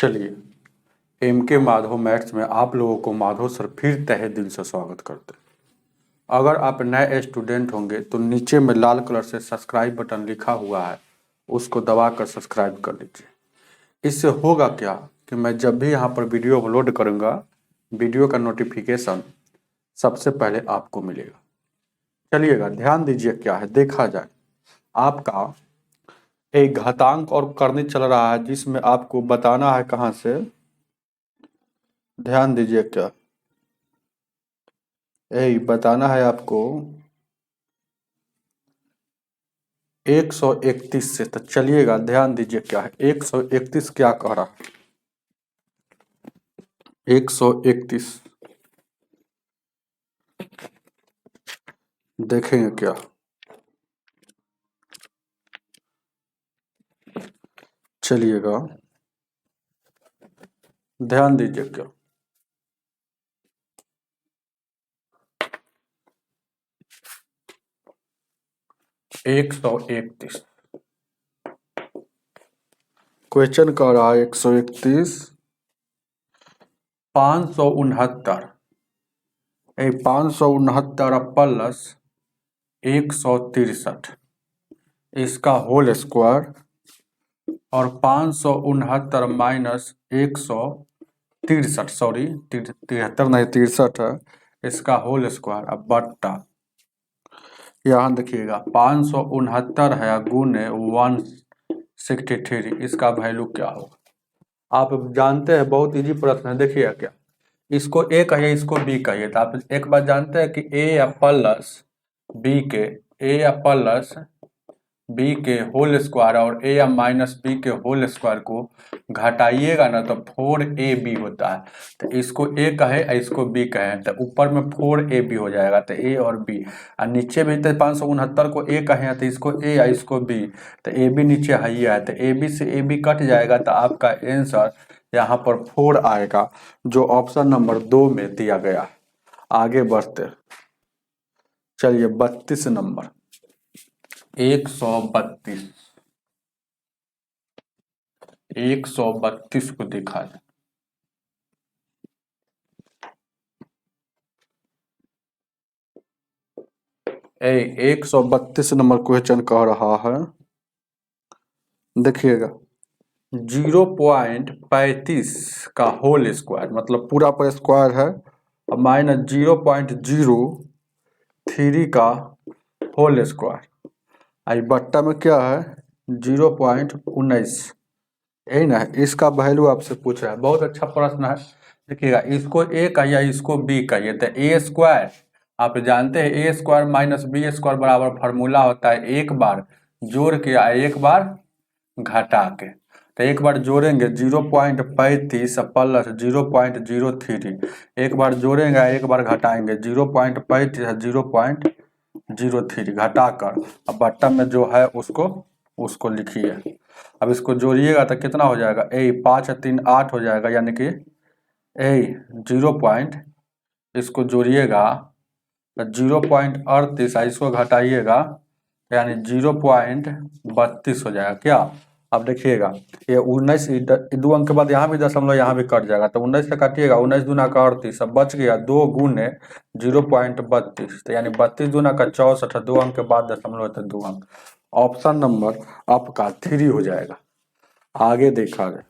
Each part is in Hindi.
चलिए एम.के. माधव मैथ्स में आप लोगों को माधव सर फिर तहे दिल से स्वागत करते हैं। अगर आप नए स्टूडेंट होंगे तो नीचे में लाल कलर से सब्सक्राइब बटन लिखा हुआ है, उसको दबाकर सब्सक्राइब कर लीजिए। इससे होगा क्या कि मैं जब भी यहाँ पर वीडियो अपलोड करूँगा, वीडियो का नोटिफिकेशन सबसे पहले आपको मिलेगा। चलिएगा ध्यान दीजिए क्या है, देखा जाए। आपका एक घातांक और करनी चल रहा है जिसमें आपको बताना है कहाँ से, ध्यान दीजिए क्या यही बताना है आपको 131 से। तो चलिएगा ध्यान दीजिए क्या है 131 क्या कह रहा है। 131 देखेंगे क्या, चलिएगा ध्यान दीजिए क्या। एक 131 क्वेश्चन कह रहा है 131 569 569 प्लस 163 इसका होल स्क्वायर और 569 माइनस 163 सॉरी 73 नहीं 63 है, इसका होल स्क्वायर। अब बट्टा यहाँ देखिएगा 569 है गुने 163, इसका वैल्यू क्या होगा आप जानते हैं। बहुत इजी प्रश्न है, देखिएगा क्या। इसको ए कहिए, इसको बी कहिए, तो आप एक बात जानते हैं कि ए या प्लस बी के होल स्क्वायर और ए या माइनस बी के होल स्क्वायर को घटाइएगा ना तो 4ab होता है। तो इसको ए कहे इसको बी कहे तो ऊपर में 4ab हो जाएगा, तो ए और बी। और नीचे भी तो 569 को ए कहे तो इसको ए या इसको बी, तो ए बी नीचे है ही है, तो ए बी से ए बी कट जाएगा, तो आपका आंसर यहाँ पर 4 आएगा, जो ऑप्शन नंबर 2 में दिया गया है। आगे बढ़ते चलिए 32 नंबर 132 को देखा जाए। ए 132 नंबर क्वेश्चन कह रहा है, देखिएगा 0.35 का होल स्क्वायर मतलब पूरा पर स्क्वायर है और माइनस 0.03 का होल स्क्वायर। आई बट्टा में क्या है 0.19, यही ना है। इसका वैल्यू आपसे पूछ रहा है, बहुत अच्छा प्रश्न है। देखिएगा इसको ए कहिए इसको बी कहिए, तो ए स्क्वायर आप जानते हैं ए स्क्वायर माइनस बी स्क्वायर बराबर फार्मूला होता है एक बार जोड़ के या एक बार घटा के। तो एक बार जोड़ेंगे 0.35 प्लस 0.03, एक बार जोड़ेंगे एक बार घटाएंगे 0.35 0.03 घटाकर अब बट्टा में जो है उसको लिखिए। अब इसको जोड़िएगा तो कितना हो जाएगा, 5 3 8 हो जाएगा, यानी कि 0. इसको जोड़िएगा तो 0.38, इसको घटाइएगा यानी 0.32 हो जाएगा क्या। अब देखिएगा ये 19 दो अंक के बाद यहाँ भी दशमलव यहाँ भी कट जाएगा, तो 19 से काटिएगा 19 दूना का 38, अब बच गया 2 गुने 0.32, तो यानी 32 दूना का 64, 2 अंक के बाद दशमलव तो 2 अंक। ऑप्शन नंबर आपका 3 हो जाएगा। आगे देखा जाए,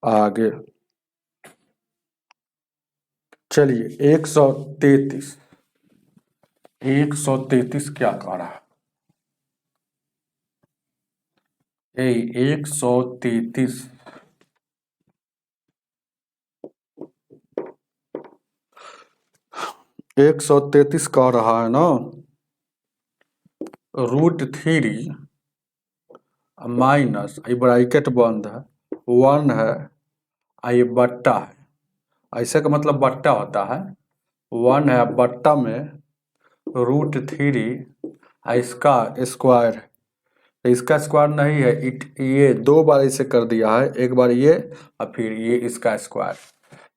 आगे चलिए 133 क्या कह रहा है। 133 133 कह रहा है ना, √3 माइनस ब्रैकेट बंद है 1 है, ये बट्टा है, ऐसे का मतलब बट्टा होता है 1 है बट्टा में √3 इसका स्क्वायर है, इसका स्क्वायर नहीं है, ये 2 बार इसे कर दिया है, एक बार ये और फिर ये इसका स्क्वायर।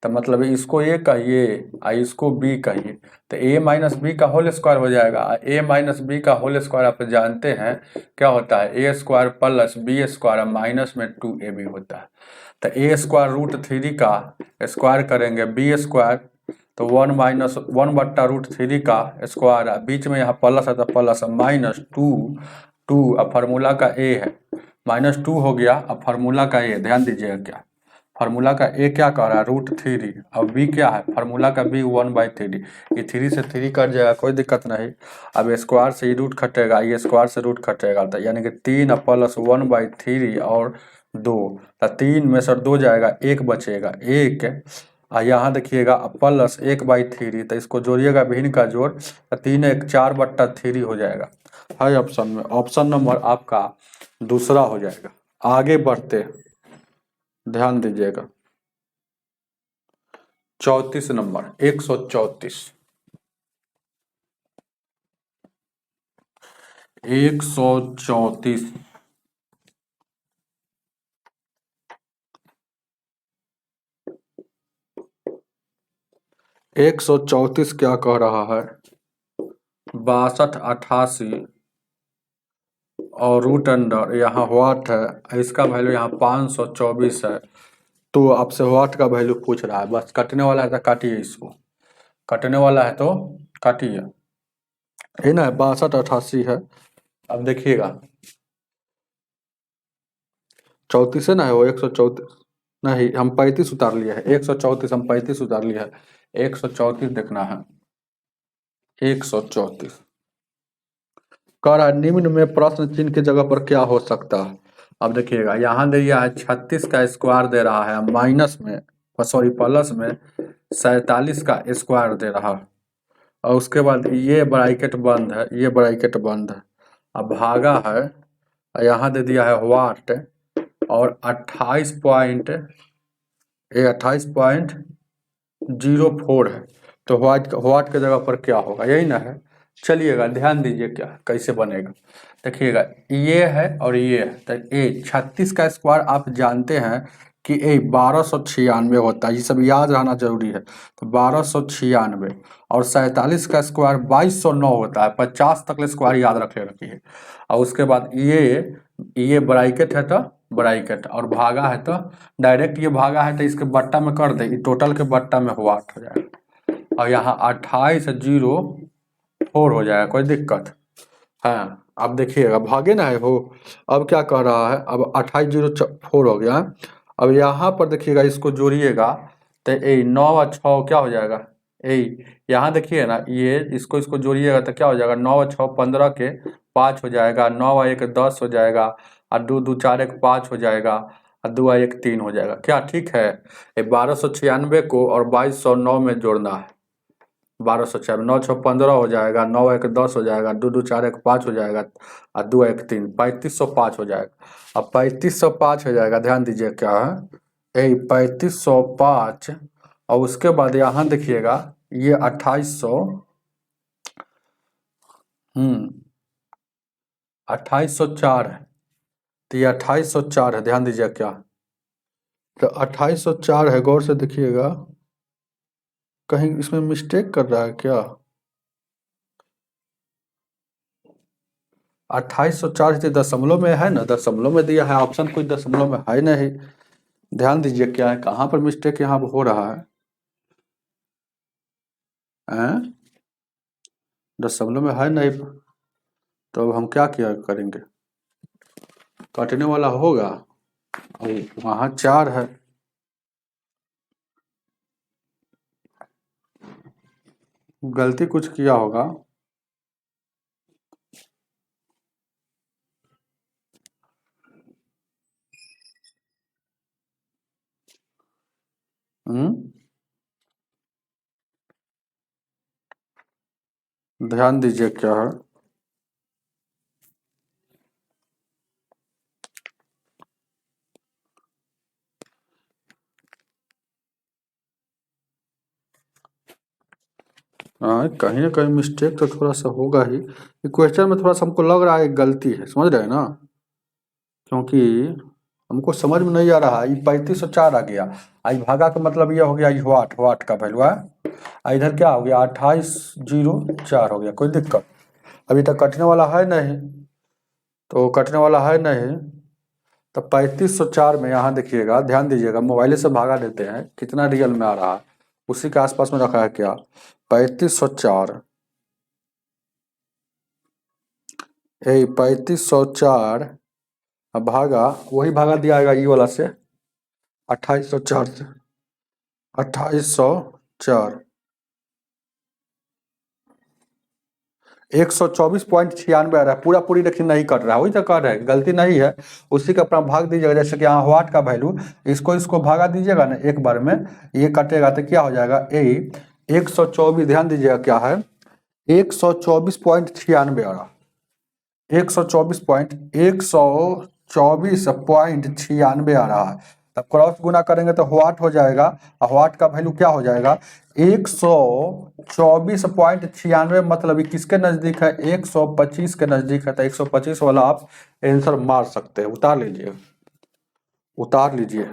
तो मतलब इसको ए कहिए और इसको बी कहिए, तो ए माइनस बी का होल स्क्वायर हो जाएगा। ए माइनस बी का होल स्क्वायर आप जानते हैं क्या होता है, A square plus B square minus में 2ab होता है। तो ए स्क्वायर रूट 3 का स्क्वायर करेंगे बी स्क्वायर, तो 1 माइनस 1/√3 का स्क्वायर, बीच में यहाँ प्लस है तो प्लस -2 अब फार्मूला का ए है -2 हो गया। अब फार्मूला का ए ध्यान दीजिएगा, क्या फार्मूला का ए क्या कह रहा है √3, अब बी क्या है फार्मूला का बी 1/3, ये 3 से 3 कट जाएगा, कोई दिक्कत नहीं। अब स्क्वायर से ये रूट कटेगा, ये स्क्वायर से रूट कटेगा, तो यानी कि 3 प्लस 1/3 और 2, तो 3 में से 2 जाएगा, 1 बचेगा, 1 और यहाँ देखिएगा प्लस 1/3, तो इसको जोड़िएगा भिन्न का जोड़, तो 3 1 4/3 हो जाएगा। है ऑप्शन में, ऑप्शन नंबर आपका दूसरा हो जाएगा। आगे बढ़ते ध्यान दीजिएगा 34 नंबर 134 134 134 क्या कह रहा है 62 88 और रूट अंडर यहाँ व्हाट है, इसका वैल्यू यहाँ 524 है। तो आपसे व्हाट का वैल्यू पूछ रहा है, बस कटने वाला है तो काटिए, इसको कटने वाला है तो काटिए, है ना 62 88 है। अब देखिएगा 34 है ना, है वो 134 नहीं, हम 35 उतार लिया है, 134 हम 35 उतार लिया है, 134 देखना है 134 कह रहा है निम्न में प्रश्न चिन्ह की जगह पर क्या हो सकता है। अब देखिएगा यहाँ दे दिया है 36 का स्क्वायर दे रहा है माइनस में, सॉरी प्लस में 47 का स्क्वायर दे रहा है, और उसके बाद ये ब्रैकेट बंद है, ये ब्रैकेट बंद है। अब भागा है, यहाँ दे दिया है वाट और 28.04 है, तो वाट के जगह पर क्या होगा, यही ना है। चलिएगा ध्यान दीजिए क्या कैसे बनेगा, देखिएगा ये है और ये है, तो ए 36 का स्क्वायर आप जानते हैं कि ए 1296 होता है, ये सब याद रहना जरूरी है। तो 1296 और 47 का स्क्वायर 2209 होता है, 50 तक स्क्वायर याद रखिए। और उसके बाद ये ब्रैकेट है तो ब्रैकेट, और भागा है तो डायरेक्ट, ये भागा है तो इसके बट्टा में कर दे, टोटल के बट्टा में वाट हो जाएगा, और यहाँ 2804 हो जाएगा, कोई दिक्कत है। अब देखिएगा भागे ना है हो, अब क्या कह रहा है, अब 2804 हो गया। अब यहाँ पर देखिएगा इसको जोड़िएगा, तो ए 9 और 6 क्या हो जाएगा, ए यहाँ देखिए ना, ये इसको जोड़िएगा तो क्या हो जाएगा, 9 और 6 15 के 5 हो जाएगा, 9 और 1 10 हो जाएगा, और 2 2 4 1 5 हो जाएगा, और 2 और 1 3 हो जाएगा, क्या ठीक है। 1296 को और 2209 में जोड़ना है, 1296 9 6 15 हो जाएगा, 9 1 10 हो जाएगा, 2 2 4 1 5 हो जाएगा, और 2 1 3 3505 हो जाएगा। अब 3505 हो जाएगा, ध्यान दीजिए क्या है, 3505, और उसके बाद यहाँ देखिएगा ये 2800 2804 है, तो ये 2804 है, ध्यान दीजिए क्या, तो 2804 है, गौर से देखिएगा कहीं इसमें मिस्टेक कर रहा है क्या। 2804 दशमलव में है ना, दशमलव में दिया है, ऑप्शन कोई दशमलव में है नहीं, ध्यान दीजिए क्या है, कहाँ पर मिस्टेक यहाँ हो रहा है, दशमलव में है नहीं, तो अब हम क्या किया करेंगे, काटने वाला होगा, वहाँ 4 है, गलती कुछ किया होगा, ध्यान दीजिए क्या है, कहीं ना कहीं मिस्टेक तो थोड़ा सा होगा ही, क्वेश्चन में थोड़ा सा हमको लग रहा है गलती है, समझ रहे हैं ना, क्योंकि हमको समझ में नहीं आ रहा। ये 3504 आ गया, आई भागा का मतलब ये हो गया, ये वाट का वैल्यू है। इधर क्या हो गया, 2804 हो गया। कोई दिक्कत अभी तक कटने वाला है नहीं, तो कटने वाला है नहीं। तो 3504 में यहाँ देखिएगा, ध्यान दीजिएगा, मोबाइल से भागा देते हैं कितना रियल में आ रहा है, उसी के आसपास में रखा है क्या। 3504 3504 भागा, वही भागा दिया जाएगा ई वाला से, 2804 से 2804 124.96 आ रहा है। पूरा पूरी लेकिन नहीं कट रहा है, वही तो कट है, गलती नहीं है। उसी का अपना भाग दीजिएगा, जैसे कि यहाँ वाट का वैल्यू, इसको भागा दीजिएगा ना एक बार में, ये कटेगा तो क्या हो जाएगा, 124, ध्यान दीजिएगा क्या है, 124.96 आ रहा, 124.96 आ रहा है। तब क्रॉस गुना करेंगे तो वाट हो जाएगा, और वाट का वैल्यू क्या हो जाएगा, 124.96, मतलब ये किसके नजदीक है, 125 के नजदीक है। तो 125 वाला आप आंसर मार सकते हैं। उतार लीजिए, उतार लीजिए,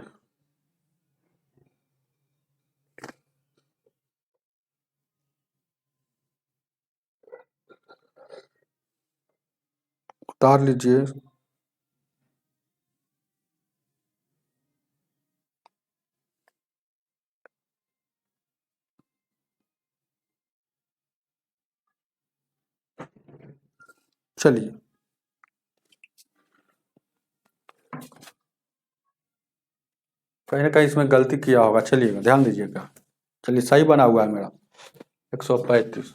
उतार लीजिए। चलिए, कहीं ना कहीं इसमें गलती किया होगा, चलिएगा ध्यान दीजिएगा। चलिए, सही बना हुआ है मेरा 135।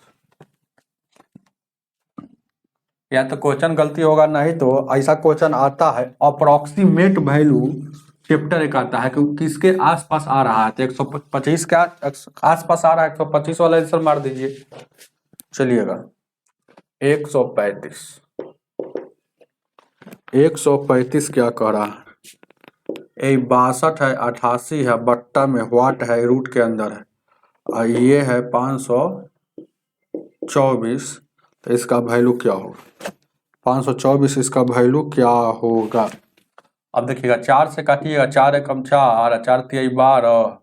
या तो क्वेश्चन गलती होगा, नहीं तो ऐसा क्वेश्चन आता है अप्रोक्सीमेट वैल्यू, चैप्टर एक आता है कि किसके आसपास आ रहा है, तो 125 के आसपास आ रहा है, 125 वाला आंसर मार दीजिए। चलिएगा, 135 135 क्या कह रहा है, 62 है, 88 है, बट्टा में वाट है, रूट के अंदर है, और ये है 524। तो इसका वैल्यू क्या होगा, 524 इसका वैल्यू क्या होगा। अब देखिएगा, 4 से काटिएगा, 4 एकम 4, 4 तिया 12,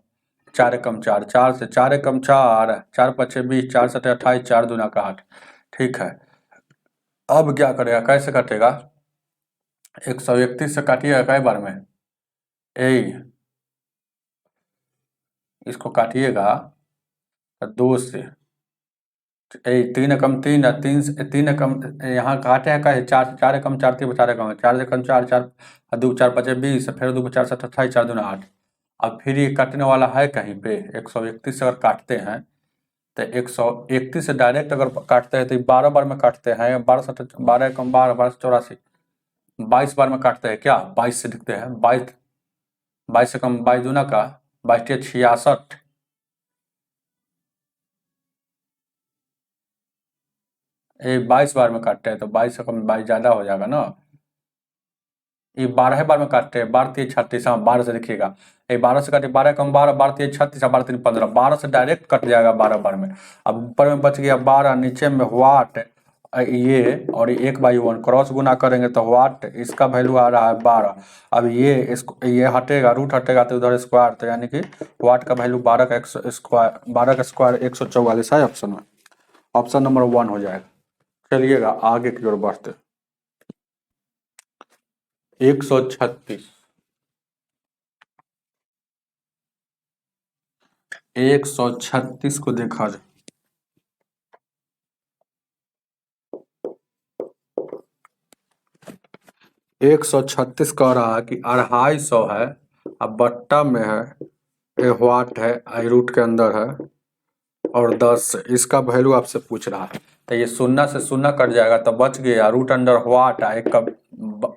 4 एकम 4, 4 से 4 एकम 4, 4 पचे 20, 4 सटे 28, 4 दूना का 8। ठीक है, अब क्या करेगा, कैसे कटेगा, 131 से काटिएगा कई बार में, इसको काटिएगा 2 से, 3 एकम 3, 3 एकम, यहाँ काटे हैं का 4, 4 एकम 4, 4 एकम 4 एकम 4, 4 2 4 5 20, फिर 2 4 7 28, 4 दूना 8। अब फिर ये कटने वाला है कहीं पे, 131 से अगर काटते हैं तो 131 से डायरेक्ट अगर काटते हैं तो 12 बार में काटते हैं, 12 एकम 12, 12 84, 22 बार में काटते हैं क्या, 22 से दिखते हैं, 22 एकम 22 दूना का 22 66, ये 22 बार में काटते हैं तो 22 से कम 22 ज्यादा हो जाएगा ना। ये 12 बार में काटते हैं, 12 3 36, हाँ 12 से देखिएगा, ये 12 से काटे, 12 कम 12, 12 3 36, 12 3 15, 12 से डायरेक्ट कट जाएगा 12 बार में। अब ऊपर में बच गया 12, नीचे में वाट, ये और 1/1 क्रॉस गुना करेंगे तो वाट, इसका वैल्यू आ रहा है 12। अब ये इसको, ये हटेगा, रूट हटेगा तो उधर स्क्वायर, तो यानी कि वाट का वैल्यू 12 का स्क्वायर, 12 का स्क्वायर 144 है ऑप्शन में, ऑप्शन नंबर 1 हो जाएगा। चलिएगा आगे की ओर बढ़ते, 136 136 को देखा जाए, 136 कह रहा है कि 250 है, अब बट्टा में है, ए वाट है, आई रूट के अंदर है, और 10, इसका वैल्यू आपसे पूछ रहा है। तो ये 0 से 0 कट जाएगा तो बच गया रूट अंडर वाट, एक का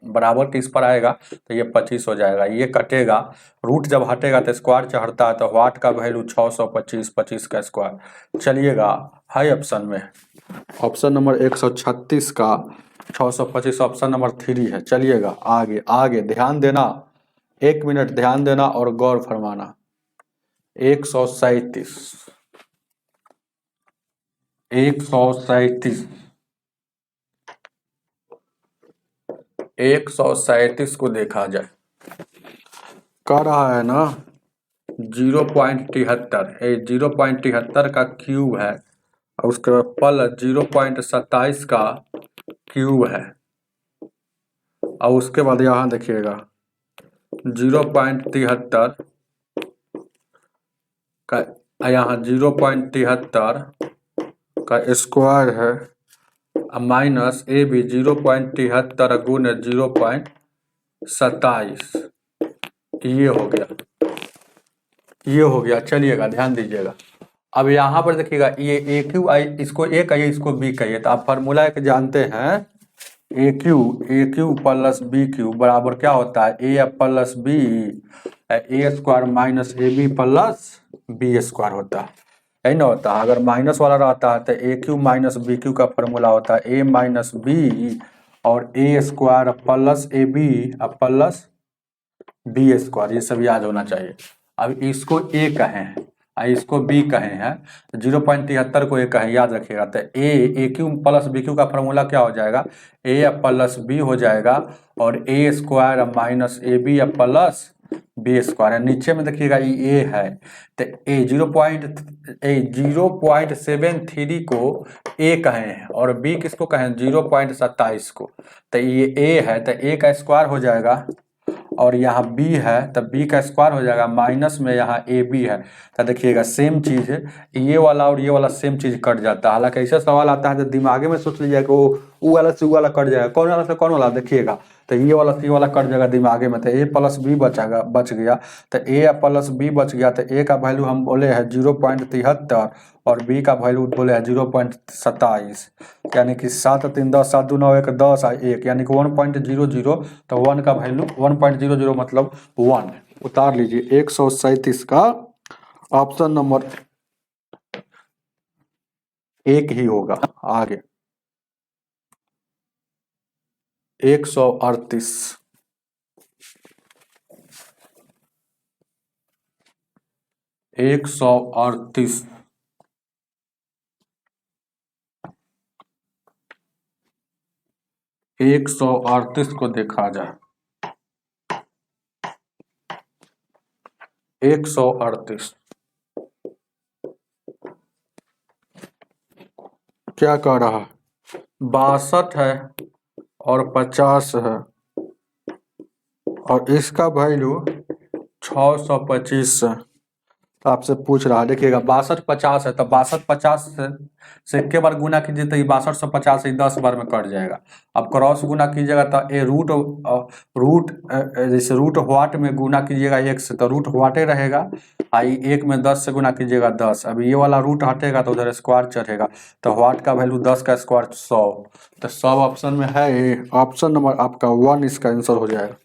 बराबर किस पर आएगा, तो ये 25 हो जाएगा। ये कटेगा, रूट जब हटेगा तो स्क्वायर चढ़ता है, तो वाट का वैल्यू 625, 25 का स्क्वायर। चलिएगा, हाई ऑप्शन में, ऑप्शन नंबर 136 का 625 ऑप्शन नंबर 3 है। चलिएगा आगे, आगे ध्यान देना, 1 मिनट ध्यान देना और गौर फरमाना। 137 137 137 को देखा जाए, कह रहा है ना 0.73, 0.73 का क्यूब है और उसके बाद प्लस 0.27 का क्यूब है और उसके बाद यहाँ देखिएगा 0.73 का, यहाँ 0.73 का स्क्वायर है माइनस ए बी 0.73 गुने 0.27, ये हो गया। चलिएगा ध्यान दीजिएगा। अब यहाँ पर देखिएगा ये ए क्यू आई, इसको ए कहिए इसको बी कहिए, तो आप फार्मूला एक जानते हैं A cube plus B cube बराबर क्या होता है A plus B A square minus A B plus B square होता है, यही ना होता है। अगर माइनस वाला रहता है तो A cube minus B cube का फॉर्मूला होता है ए माइनस बी और A square plus A B plus B square, ये सब याद होना चाहिए। अब इसको ए कहें और इसको बी कहे हैं, 0.73 को ए कहें, याद रखिएगा। तो A cube plus B cube का फॉर्मूला क्या हो जाएगा ए प्लस बी हो जाएगा और A square minus A B plus B square. नीचे में देखिएगा ये ए है तो ए 0.73 को ए कहे हैं और बी किसको कहें 0.27 को। तो ये ए है तो ए का स्क्वायर हो जाएगा और यहाँ बी है तो बी का स्क्वायर हो जाएगा माइनस में यहाँ ए बी है। तो देखिएगा सेम चीज़ है, ये वाला और ये वाला सेम चीज़ कट जाता है। हालांकि ऐसा सवाल आता है तो दिमागे में सोच लीजिएगा कि वो वाला से वो वाला कट जाएगा, कौन वाला से कौन वाला, देखिएगा तो ये वाला से ये वाला कट जाएगा दिमागे में, तो ए प्लस बी बच गया। तो ए प्लस बी बच गया तो ए का वैल्यू हम बोले हैं 0.73 और बी का वैल्यू बोले हैं 0.27, यानी कि 7 3 10 7 2 9 1 10 1 यानी कि 1.00। तो 1 का वैल्यू 1.00 मतलब 1 उतार लीजिए। 137 का ऑप्शन नंबर 1 ही होगा। आगे 138 138 138 को देखा जाए 138 क्या कह रहा है 62 है और 50 है और इसका वैल्यू 625 है। तो आपसे पूछ रहा है, देखिएगा 62 50 है तो 62 50 से एक बार गुना कीजिए तो ये 62 से 50 10 बार में कट जाएगा। अब क्रॉस गुना कीजिएगा तो ये रूट जैसे रूट व्हाट में गुना कीजिएगा 1 से तो रूट व्हाटे रहेगा, आई 1 में 10 से गुना कीजिएगा 10। अब ये वाला रूट हटेगा तो उधर स्क्वायर चढ़ेगा तो व्हाट का वैल्यू 10 का स्क्वायर 100। तो 100 ऑप्शन में है, ऑप्शन नंबर आपका 1 इसका आंसर हो जाएगा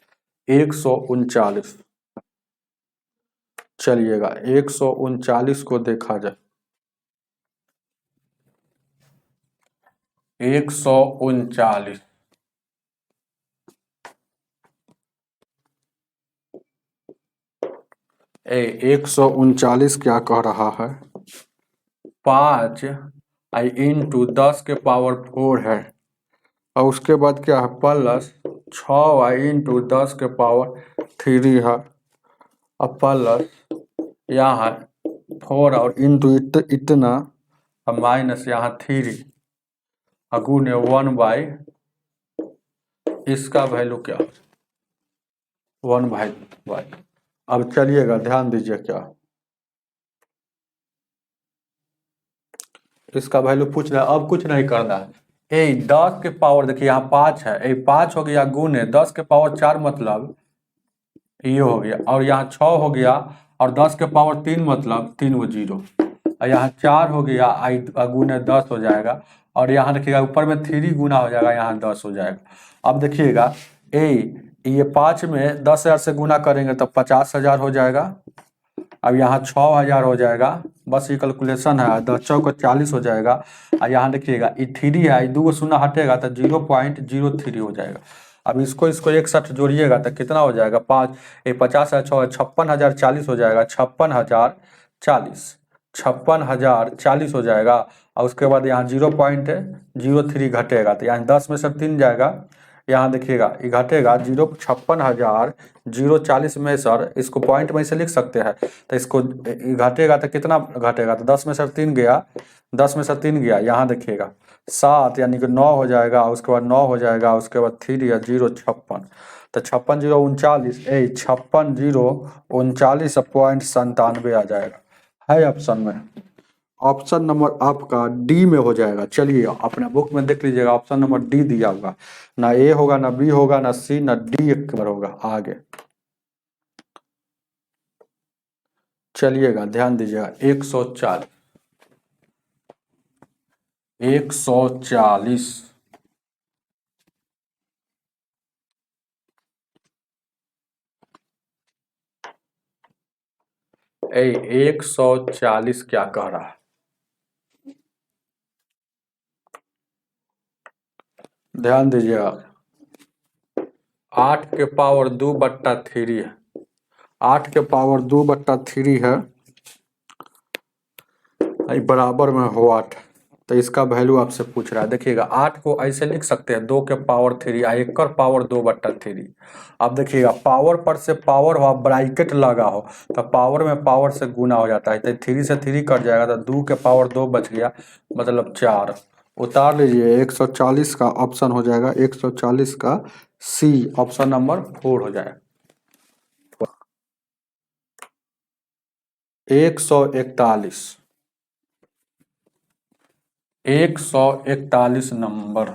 139। चलिएगा 139 को देखा जाए 139 139 क्या कह रहा है 5 इंटू 10 के पावर 4 है और उसके बाद क्या है प्लस 6 इंटू 10 के पावर 3 है और प्लस यहाँ 4 और इंटू इतना माइनस यहाँ 3 गुने 1 बाई इसका वैल्यू क्या 1 बाई। अब चलिएगा ध्यान दीजिए क्या इसका वैल्यू पूछ रहा है। अब कुछ नहीं करना है, 10 के पावर देखिए यहाँ 5 है, 5 हो गया गुने 10 के पावर 4 मतलब ये हो गया और यहाँ 6 हो गया और 10 के पावर 3 मतलब 3 वो 0 और यहाँ 4 हो गया आई गुने 10 हो जाएगा और यहाँ देखिएगा ऊपर में 3 गुना हो जाएगा यहाँ 10 हो जाएगा। अब देखिएगा ये 5 में 10,000 से गुना करेंगे तो 50,000 हो जाएगा। अब यहाँ 6,000 हो जाएगा, बस ये कैलकुलेशन है। 10 चौक 40 हो जाएगा और यहाँ देखिएगा ये 3 है, 2 शून्य हटेगा तो 0.03 हो जाएगा। अब इसको 61 जोड़िएगा तो कितना हो जाएगा 5 50 है 6 56,040 हो जाएगा 56,040 हो जाएगा और उसके बाद यहाँ 0.03 घटेगा तो यहाँ 10 में से 3 जाएगा, यहाँ देखिएगा ये घटेगा 56,040 में सर, इसको पॉइंट में से लिख सकते हैं, तो इसको घटेगा तो कितना घटेगा, तो 10 में से 3 गया, 10 में से 3 गया, यहाँ देखिएगा 7 यानी कि 9 हो जाएगा, उसके बाद 9 हो जाएगा, उसके बाद 3 या 0 56, तो 56,039 56,039.97 आ जाएगा, है ऑप्शन में। ऑप्शन नंबर आपका डी में हो जाएगा। चलिए अपना बुक में देख लीजिएगा, ऑप्शन नंबर डी दिया होगा, ना ए होगा, ना बी होगा, ना सी, ना डी एक बार होगा आगे। चलिएगा ध्यान दीजिएगा 140 140 140 क्या कह रहा है, ध्यान दीजिएगा 8 के पावर 2/3 है, 8 के पावर 2/3 है, बराबर में हो 8, तो इसका वैल्यू आपसे पूछ रहा है। देखिएगा 8 को ऐसे लिख सकते हैं 2 के पावर 3 या 1 कर पावर 2/3। अब देखिएगा पावर पर से पावर हो, ब्रैकेट लगा हो तो पावर में पावर से गुना हो जाता है, तो 3 से 3 कट जाएगा, तो 2 के पावर 2 बच गया, मतलब 4 उतार लीजिए। 140 का ऑप्शन हो जाएगा, 140 का सी ऑप्शन नंबर 4 हो जाएगा। 141 141 नंबर,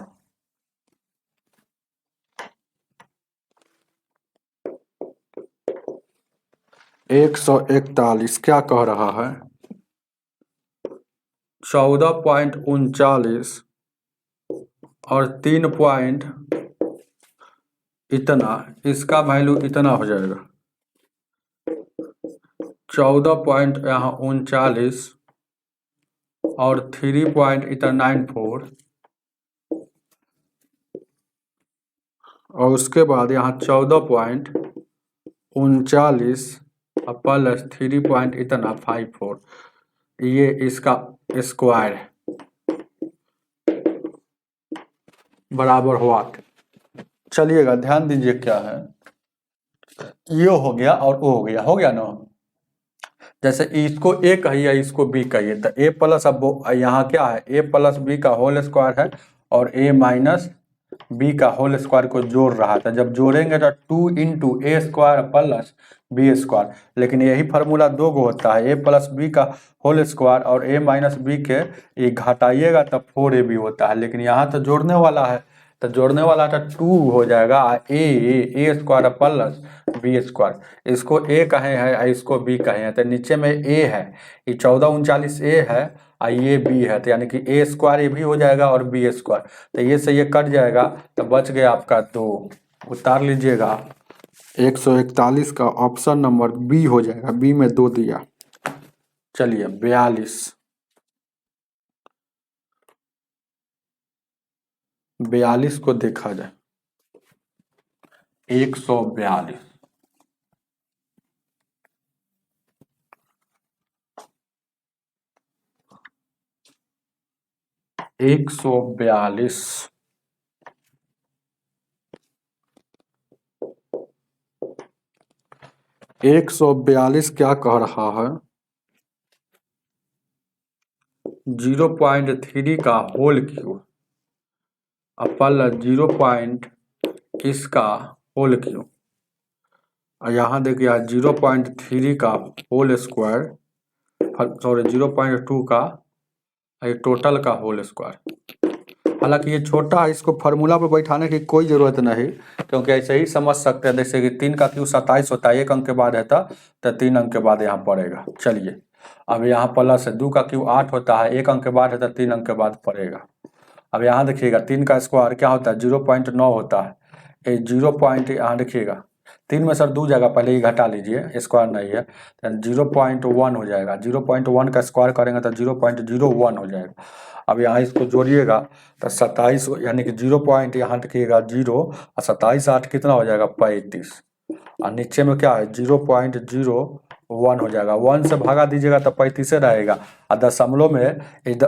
एक 141 क्या कह रहा है, 14.39 और 3 पॉइंट इतना, इसका वैल्यू इतना हो जाएगा 14.39 और 3.94 और उसके बाद यहाँ 14.39 प्लस 3 इतना 54, ये इसका स्क्वायर है, बराबर हुआ। चलिएगा ध्यान दीजिए क्या है, ये हो गया और वो हो गया ना। जैसे इसको ए कहिए, इसको बी कहिए, तो ए प्लस, अब यहाँ क्या है, ए प्लस बी का होल स्क्वायर है और ए माइनस बी का होल स्क्वायर को जोड़ रहा था, जब जोड़ेंगे तो 2 इंटू ए स्क्वायर प्लस बी स्क्वायर, लेकिन यही फार्मूला 2 गो होता है, ए प्लस बी का होल स्क्वायर और ए माइनस बी के ये घटाइएगा तब 4ab होता है, लेकिन यहाँ तो जोड़ने वाला है, तो जोड़ने वाला था 2 हो जाएगा ए स्क्वायर प्लस बी स्क्वायर, इसको ए कहे हैं, इसको बी कहे हैं, तो नीचे में ए है, ये 1439 ए है और ये बी है, तो यानी कि ए स्क्वायर ये भी हो जाएगा और बी स्क्वायर, तो ये से ये कट जाएगा, तो बच गया आपका 2, उतार लीजिएगा। 141 का ऑप्शन नंबर बी हो जाएगा, बी में 2 दिया। चलिए 42 को देखा जाए, 142 142 142 क्या कह रहा है, 0.3 का होल क्यूब प्लस 0. इसका होल क्यूब, और यहाँ देखिए 0.3 का होल स्क्वायर, सॉरी 0.2 का टोटल का होल स्क्वायर। हालांकि ये छोटा है, इसको फार्मूला पर बैठाने की कोई ज़रूरत नहीं, क्योंकि ऐसे ही समझ सकते हैं, जैसे कि 3 का क्यूब 27 होता है, 1 अंक के बाद रहता तो 3 अंक के बाद यहाँ पड़ेगा। चलिए अब यहाँ प्लस है, 2 का क्यूब 8 होता है, 1 अंक के बाद है तो 3 अंक के बाद पड़ेगा। अब यहाँ देखिएगा 3 का स्क्वायर क्या होता है, 0.9 होता है, ये 0. यहाँ देखिएगा 3 में सर 2 जगह पहले ही घटा लीजिए, स्क्वायर नहीं है, तो 0.1 हो जाएगा, 0.1 का स्क्वायर करेंगे तो 0.01 हो जाएगा। अब यहाँ इसको जोड़िएगा तो 27, यानी कि 0. यहाँ देखिएगा 0 और 27 8 कितना हो जाएगा 35, और नीचे में क्या है 0.0 1 हो जाएगा। 1 से भागा दीजिएगा तो 35 रहेगा। और दशमलव में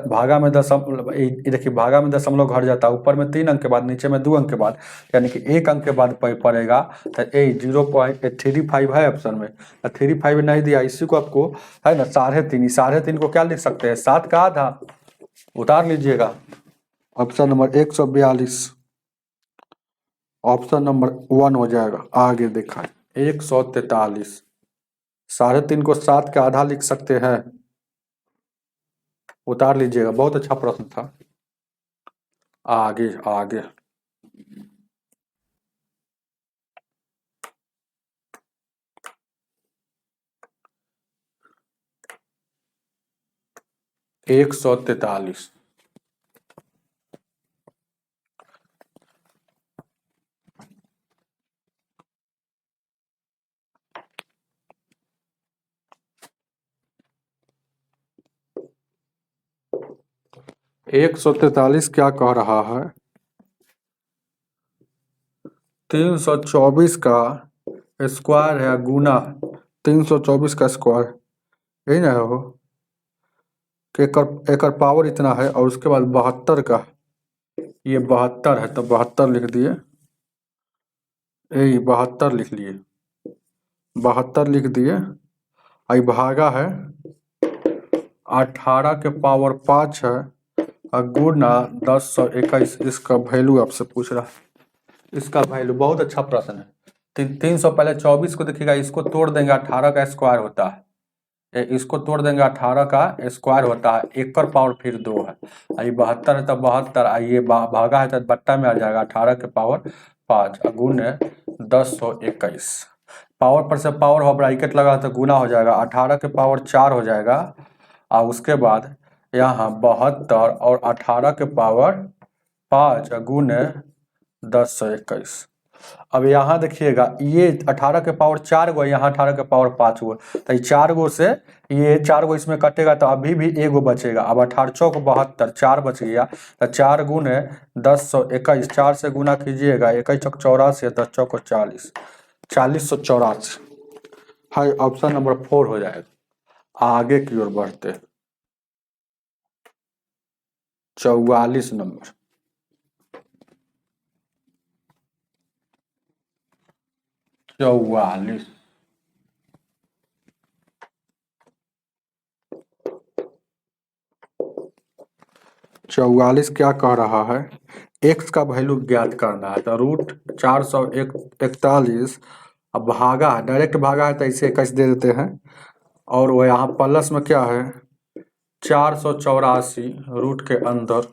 भागा में देखिए भागा में दशमलव घट जाता है, ऊपर में 3 अंक के बाद, नीचे में 2 अंक के बाद, यानी कि 1 अंक के बाद पड़ेगा। तो 0.35 है ऑप्शन में, 35 नहीं दिया, इसी को आपको है ना 3.5, 3.5 को क्या लिख सकते हैं, 7 का आधा, उतार लीजिएगा। ऑप्शन नंबर 142 ऑप्शन नंबर 1 हो जाएगा। आगे देखा 143, 3.5 को 7 का आधा लिख सकते हैं, उतार लीजिएगा। बहुत अच्छा प्रश्न था। आगे आगे 143, क्या कह रहा है, 324 का स्क्वायर है गुना 324 का स्क्वायर, यही ना हो कि एकर पावर इतना है, और उसके बाद 72 का, ये 72 है तो 72 लिख दिए, यही 72 लिख लिए, 72 लिख दिए। आई भागा है 18 के पावर 5 है, और गुना 1021, इसका वैल्यू आपसे पूछ रहा है। इसका वैल्यू बहुत अच्छा प्रश्न है। 300 पहले 24 को देखिएगा, इसको तोड़ देंगे 18 का स्क्वायर होता है, इसको तोड़ देंगे 18 का स्क्वायर होता है, 1 पर पावर फिर 2 है, ये 72 है तो 72, ये भागा है तो बट्टा में आ जाएगा 18 के पावर 5 गुने 1021, पावर पर से पावर हो ब्रैकेट लगा तो गुना हो जाएगा, 18 के पावर 4 हो जाएगा, और उसके बाद यहाँ 72 और 18 के पावर 5 गुने 1021। अब यहाँ देखिएगा, ये 18 के पावर 4 गो, यहाँ 18 के पावर 5 गो, तो ये 4 गो से ये 4 गो इसमें कटेगा तो अभी भी 1 गो बचेगा। अब 18 चौक 72, 4 बच गया, तो 4 गुने 1021, 4 से गुना कीजिएगा, 21 चौक 84, 10 चौक 40, 4084 है, ऑप्शन नंबर 4 हो जाएगा। आगे की ओर बढ़ते 44 नंबर, 44 44 क्या कह रहा है, x का वैल्यू ज्ञात करना है, तो रूट 441, अब भागा है, डायरेक्ट भागा है तो इसे 21 दे देते हैं, और वो यहाँ प्लस में क्या है 484 रूट के अंदर,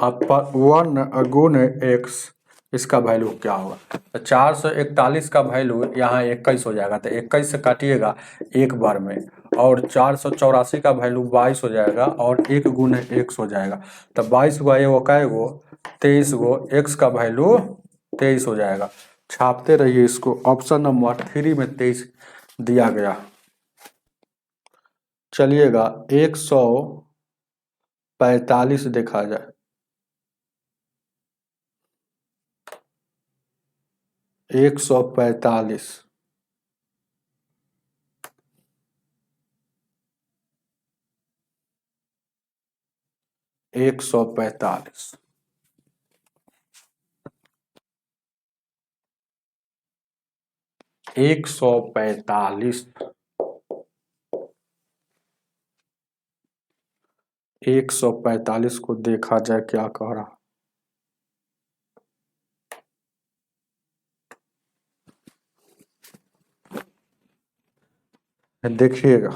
अब 1 गुने x, इसका वैल्यू क्या होगा, तो 441 का वैल्यू यहाँ 21 हो जाएगा, तो 21 से काटिएगा एक बार में, और 484 का वैल्यू 22 हो जाएगा, और 1 गुने x हो जाएगा, तो 22 गो ये वो कै गो 23 गो, x का वैल्यू 23 हो जाएगा। छापते रहिए इसको, ऑप्शन नंबर 3 में 23 दिया गया। चलिएगा 145 देखा जाए, 145 145 145 145 को देखा जाए क्या कह रहा, देखिएगा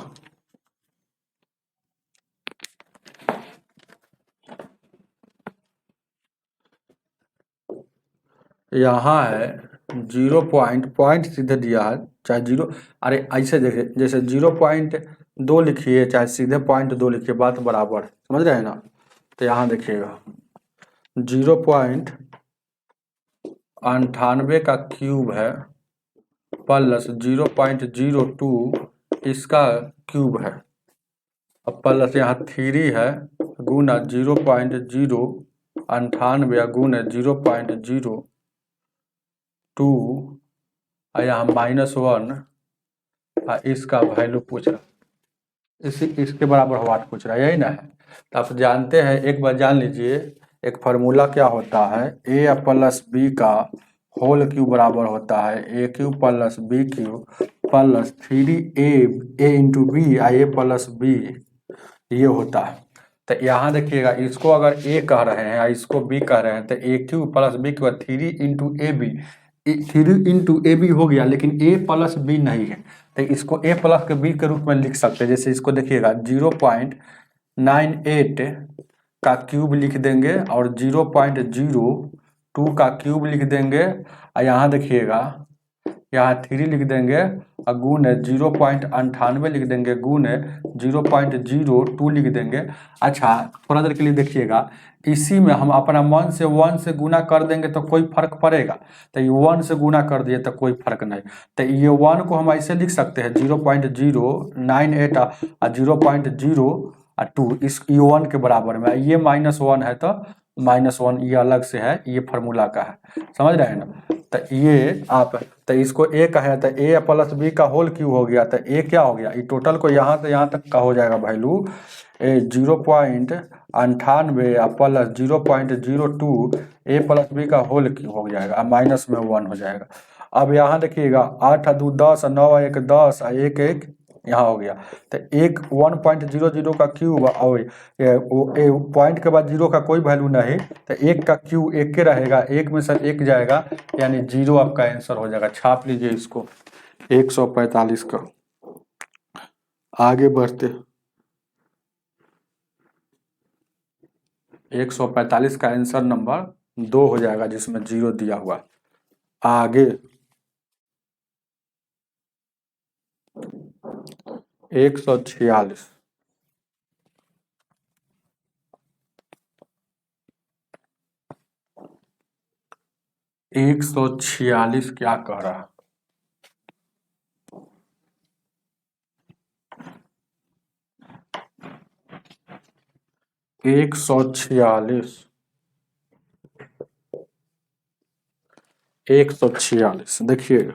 यहाँ है 0 पॉइंट सीधे दिया है, चाहे 0, अरे ऐसे देखिए, जैसे 0.2 लिखिए चाहे सीधे 0.2 लिखिए, बात बराबर है, समझ रहे हैं ना। तो यहाँ देखिएगा 0.98 का क्यूब है प्लस 0.02 इसका क्यूब है, अब प्लस यहाँ 3 है गुना 0.098 गुना 0.02, यहाँ -1 इसका वैल्यू पूछ रहा, इसके बराबर व्हाट पूछ रहा है, यही ना है। तो आप जानते हैं, एक बार जान लीजिए, एक फार्मूला क्या होता है, ए प्लस बी का होल क्यूब बराबर होता है A cube plus B cube plus 3a into B A plus B, ये होता है। तो यहाँ देखिएगा, इसको अगर ए कह रहे हैं या इसको बी कह रहे हैं, तो A cube plus B cube 3 into A B, 3 into A B हो गया, लेकिन ए प्लस बी नहीं है, तो इसको ए प्लस के बी के रूप में लिख सकते हैं। जैसे इसको देखिएगा 0.98 का क्यूब लिख देंगे और 0.02 का क्यूब लिख देंगे, और यहाँ देखिएगा यहाँ 3 लिख देंगे और गुण 0.98 लिख देंगे, गुण 0.02 लिख देंगे। अच्छा, थोड़ा देर के लिए देखिएगा, इसी में हम अपना मन से 1 से गुना कर देंगे तो कोई फर्क पड़ेगा, तो ये 1 से गुना कर दिए तो कोई फर्क नहीं। तो ये 1 को हम ऐसे लिख सकते हैं 0.098 और 0.02, इस ये 1 के बराबर में, ये -1 है तो -1, ये अलग से है, ये फार्मूला का है, समझ रहे हैं ना। तो ये आप, तो इसको ए कहे तो ए प्लस बी का होल क्यूब हो गया, तो ए क्या हो गया, ये टोटल को यहाँ से यहाँ तक का हो जाएगा वैल्यू 0.98 प्लस 0.02 ए प्लस बी का होल क्यूब हो जाएगा, माइनस में 1 हो जाएगा। अब यहाँ देखिएगा 8 2 10 9 1 10 1 1 यहाँ हो गया, तो 1.00 का क्यूब और पॉइंट के बाद 0 का कोई वैल्यू नहीं, तो 1 का क्यूब 1 के रहेगा, 1 में से 1 जाएगा, यानी 0 आपका आंसर हो जाएगा। छाप लीजिए इसको 145 का। आगे बढ़ते, 145 का आंसर नंबर 2 हो जाएगा, जिसमें 0 दिया हुआ। आगे 146, 146 क्या कह रहा है, एक सौ छियालीस देखिएगा,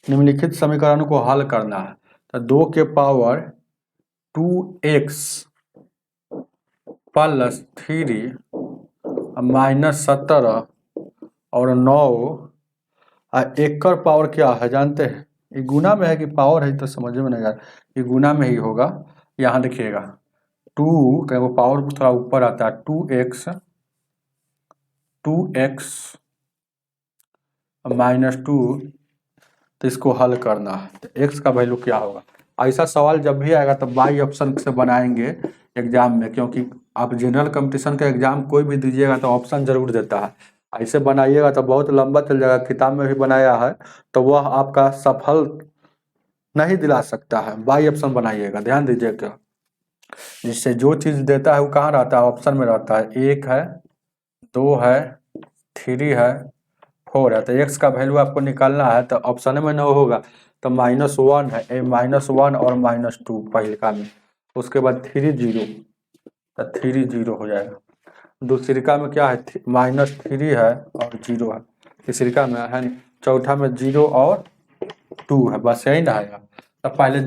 निम्नलिखित समीकरण को हल करना है। तो 2 के पावर 2x प्लस 3 -17 और 9 और 1 का पावर क्या है जानते हैं, ये गुना में है कि पावर है, तो समझ में नहीं आ रहा, ये गुना में ही होगा। यहाँ देखिएगा 2 का वो पावर थोड़ा ऊपर आता है, 2x -2, तो इसको हल करना है। तो x का वैल्यू क्या होगा, ऐसा सवाल जब भी आएगा तो बाई ऑप्शन से बनाएंगे एग्जाम में, क्योंकि आप जनरल कंपटीशन का एग्जाम कोई भी दीजिएगा तो ऑप्शन जरूर देता है। ऐसे बनाइएगा तो बहुत लंबा चल जाएगा, किताब में भी बनाया है तो वह आपका सफल नहीं दिला सकता है। बाई ऑप्शन बनाइएगा, ध्यान दीजिएगा, जिससे जो चीज़ देता है वो कहाँ रहता है, ऑप्शन में रहता है। 1 है, 2 है, 3 है, 4 है। तो x का वैल्यू आपको निकालना है, तो ऑप्शन में न होगा तो -1 है, -1 और -2 पहलका में, उसके बाद 3 0, तो 3 0 हो जाएगा। दूसरिका में क्या है, -3 है और 0 है, तीसरिका में है, चौथा में 0 और 2 है, बस यही ना है। तो पहले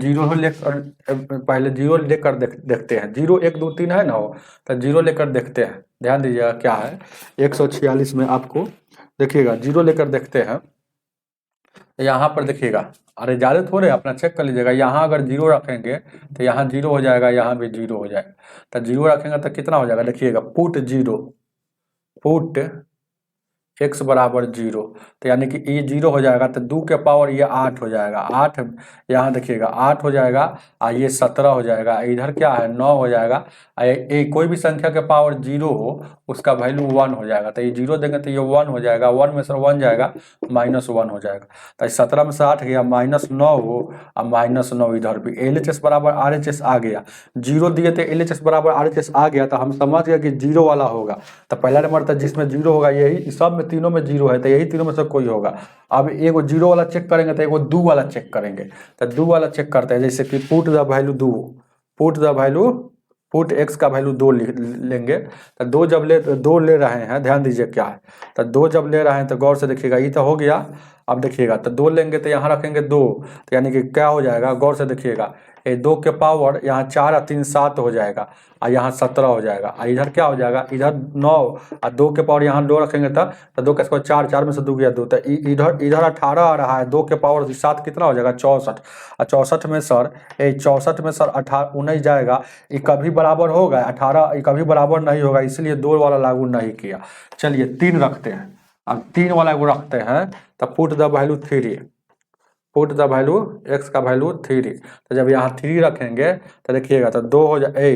0 लेकर देखते हैं, 0 1 2 3 है ना, हो तो 0 लेकर देखते हैं। ध्यान दीजिएगा क्या है, 146 में आपको देखिएगा 0 लेकर देखते हैं। यहाँ पर देखिएगा, अरे ज़्यादा थोड़े, अपना चेक कर लीजिएगा। यहाँ अगर 0 रखेंगे तो यहाँ 0 हो जाएगा, यहाँ भी 0 हो जाएगा। तो 0 रखेंगे तो कितना हो जाएगा, देखिएगा पुट x बराबर 0, तो यानी कि ये 0 हो जाएगा, तो 2 के पावर ये 8 हो जाएगा, 8 यहाँ देखिएगा 8 हो जाएगा, और ये 17 हो जाएगा, इधर क्या है 9 हो जाएगा। कोई भी संख्या के पावर 0 हो उसका वैल्यू 1 हो जाएगा, तो ये 0 देंगे तो ये 1 हो जाएगा, 1 में से 1 जाएगा, -1 हो जाएगा। तो 17 में से 8 गया, -9 हो और -9 इधर भी, LHS बराबर RHS आ गया। 0 दिए थे, LHS बराबर RHS आ गया, तो हम समझ गए कि 0 वाला होगा। तो पहला नंबर था जिसमें 0 होगा, यही सब में तीनों में 0 है, तो यही तीनों में से कोई होगा। अब एगो 0 वाला चेक करेंगे तो एगो 2 वाला चेक करेंगे, तो 2 वाला चेक करते हैं। जैसे कि put the value 2, put x का वैल्यू 2 लेंगे, तो 2 जब 2 ले रहे हैं, ध्यान दीजिए क्या है, तो 2 जब ले रहे हैं तो गौर से देखिएगा, ये तो हो गया, अब देखिएगा तो 2 लेंगे तो यहाँ रखेंगे 2, तो यानी कि क्या हो जाएगा, गौर से देखिएगा, ये 2 के पावर यहाँ 4 और 3 7 हो जाएगा, और यहाँ 17 हो जाएगा, और इधर क्या हो जाएगा, इधर 9 और 2 के पावर यहाँ 2 रखेंगे तो 2 का स्क्वायर 4, 4 में से 2 गया 2, तो इधर 18 आ रहा है, 2 के पावर 7 कितना हो जाएगा 64, और 64 में सर 64 में सर 19 जाएगा, ये कभी बराबर होगा 18, ये कभी बराबर नहीं होगा, इसलिए 2 वाला लागू नहीं किया। चलिए 3 रखते हैं, अब 3 वाला को रखते हैं, तो put the value 3, put the value x का वैल्यू 3, तो जब यहाँ 3 रखेंगे तो देखिएगा तो 2 हो जाए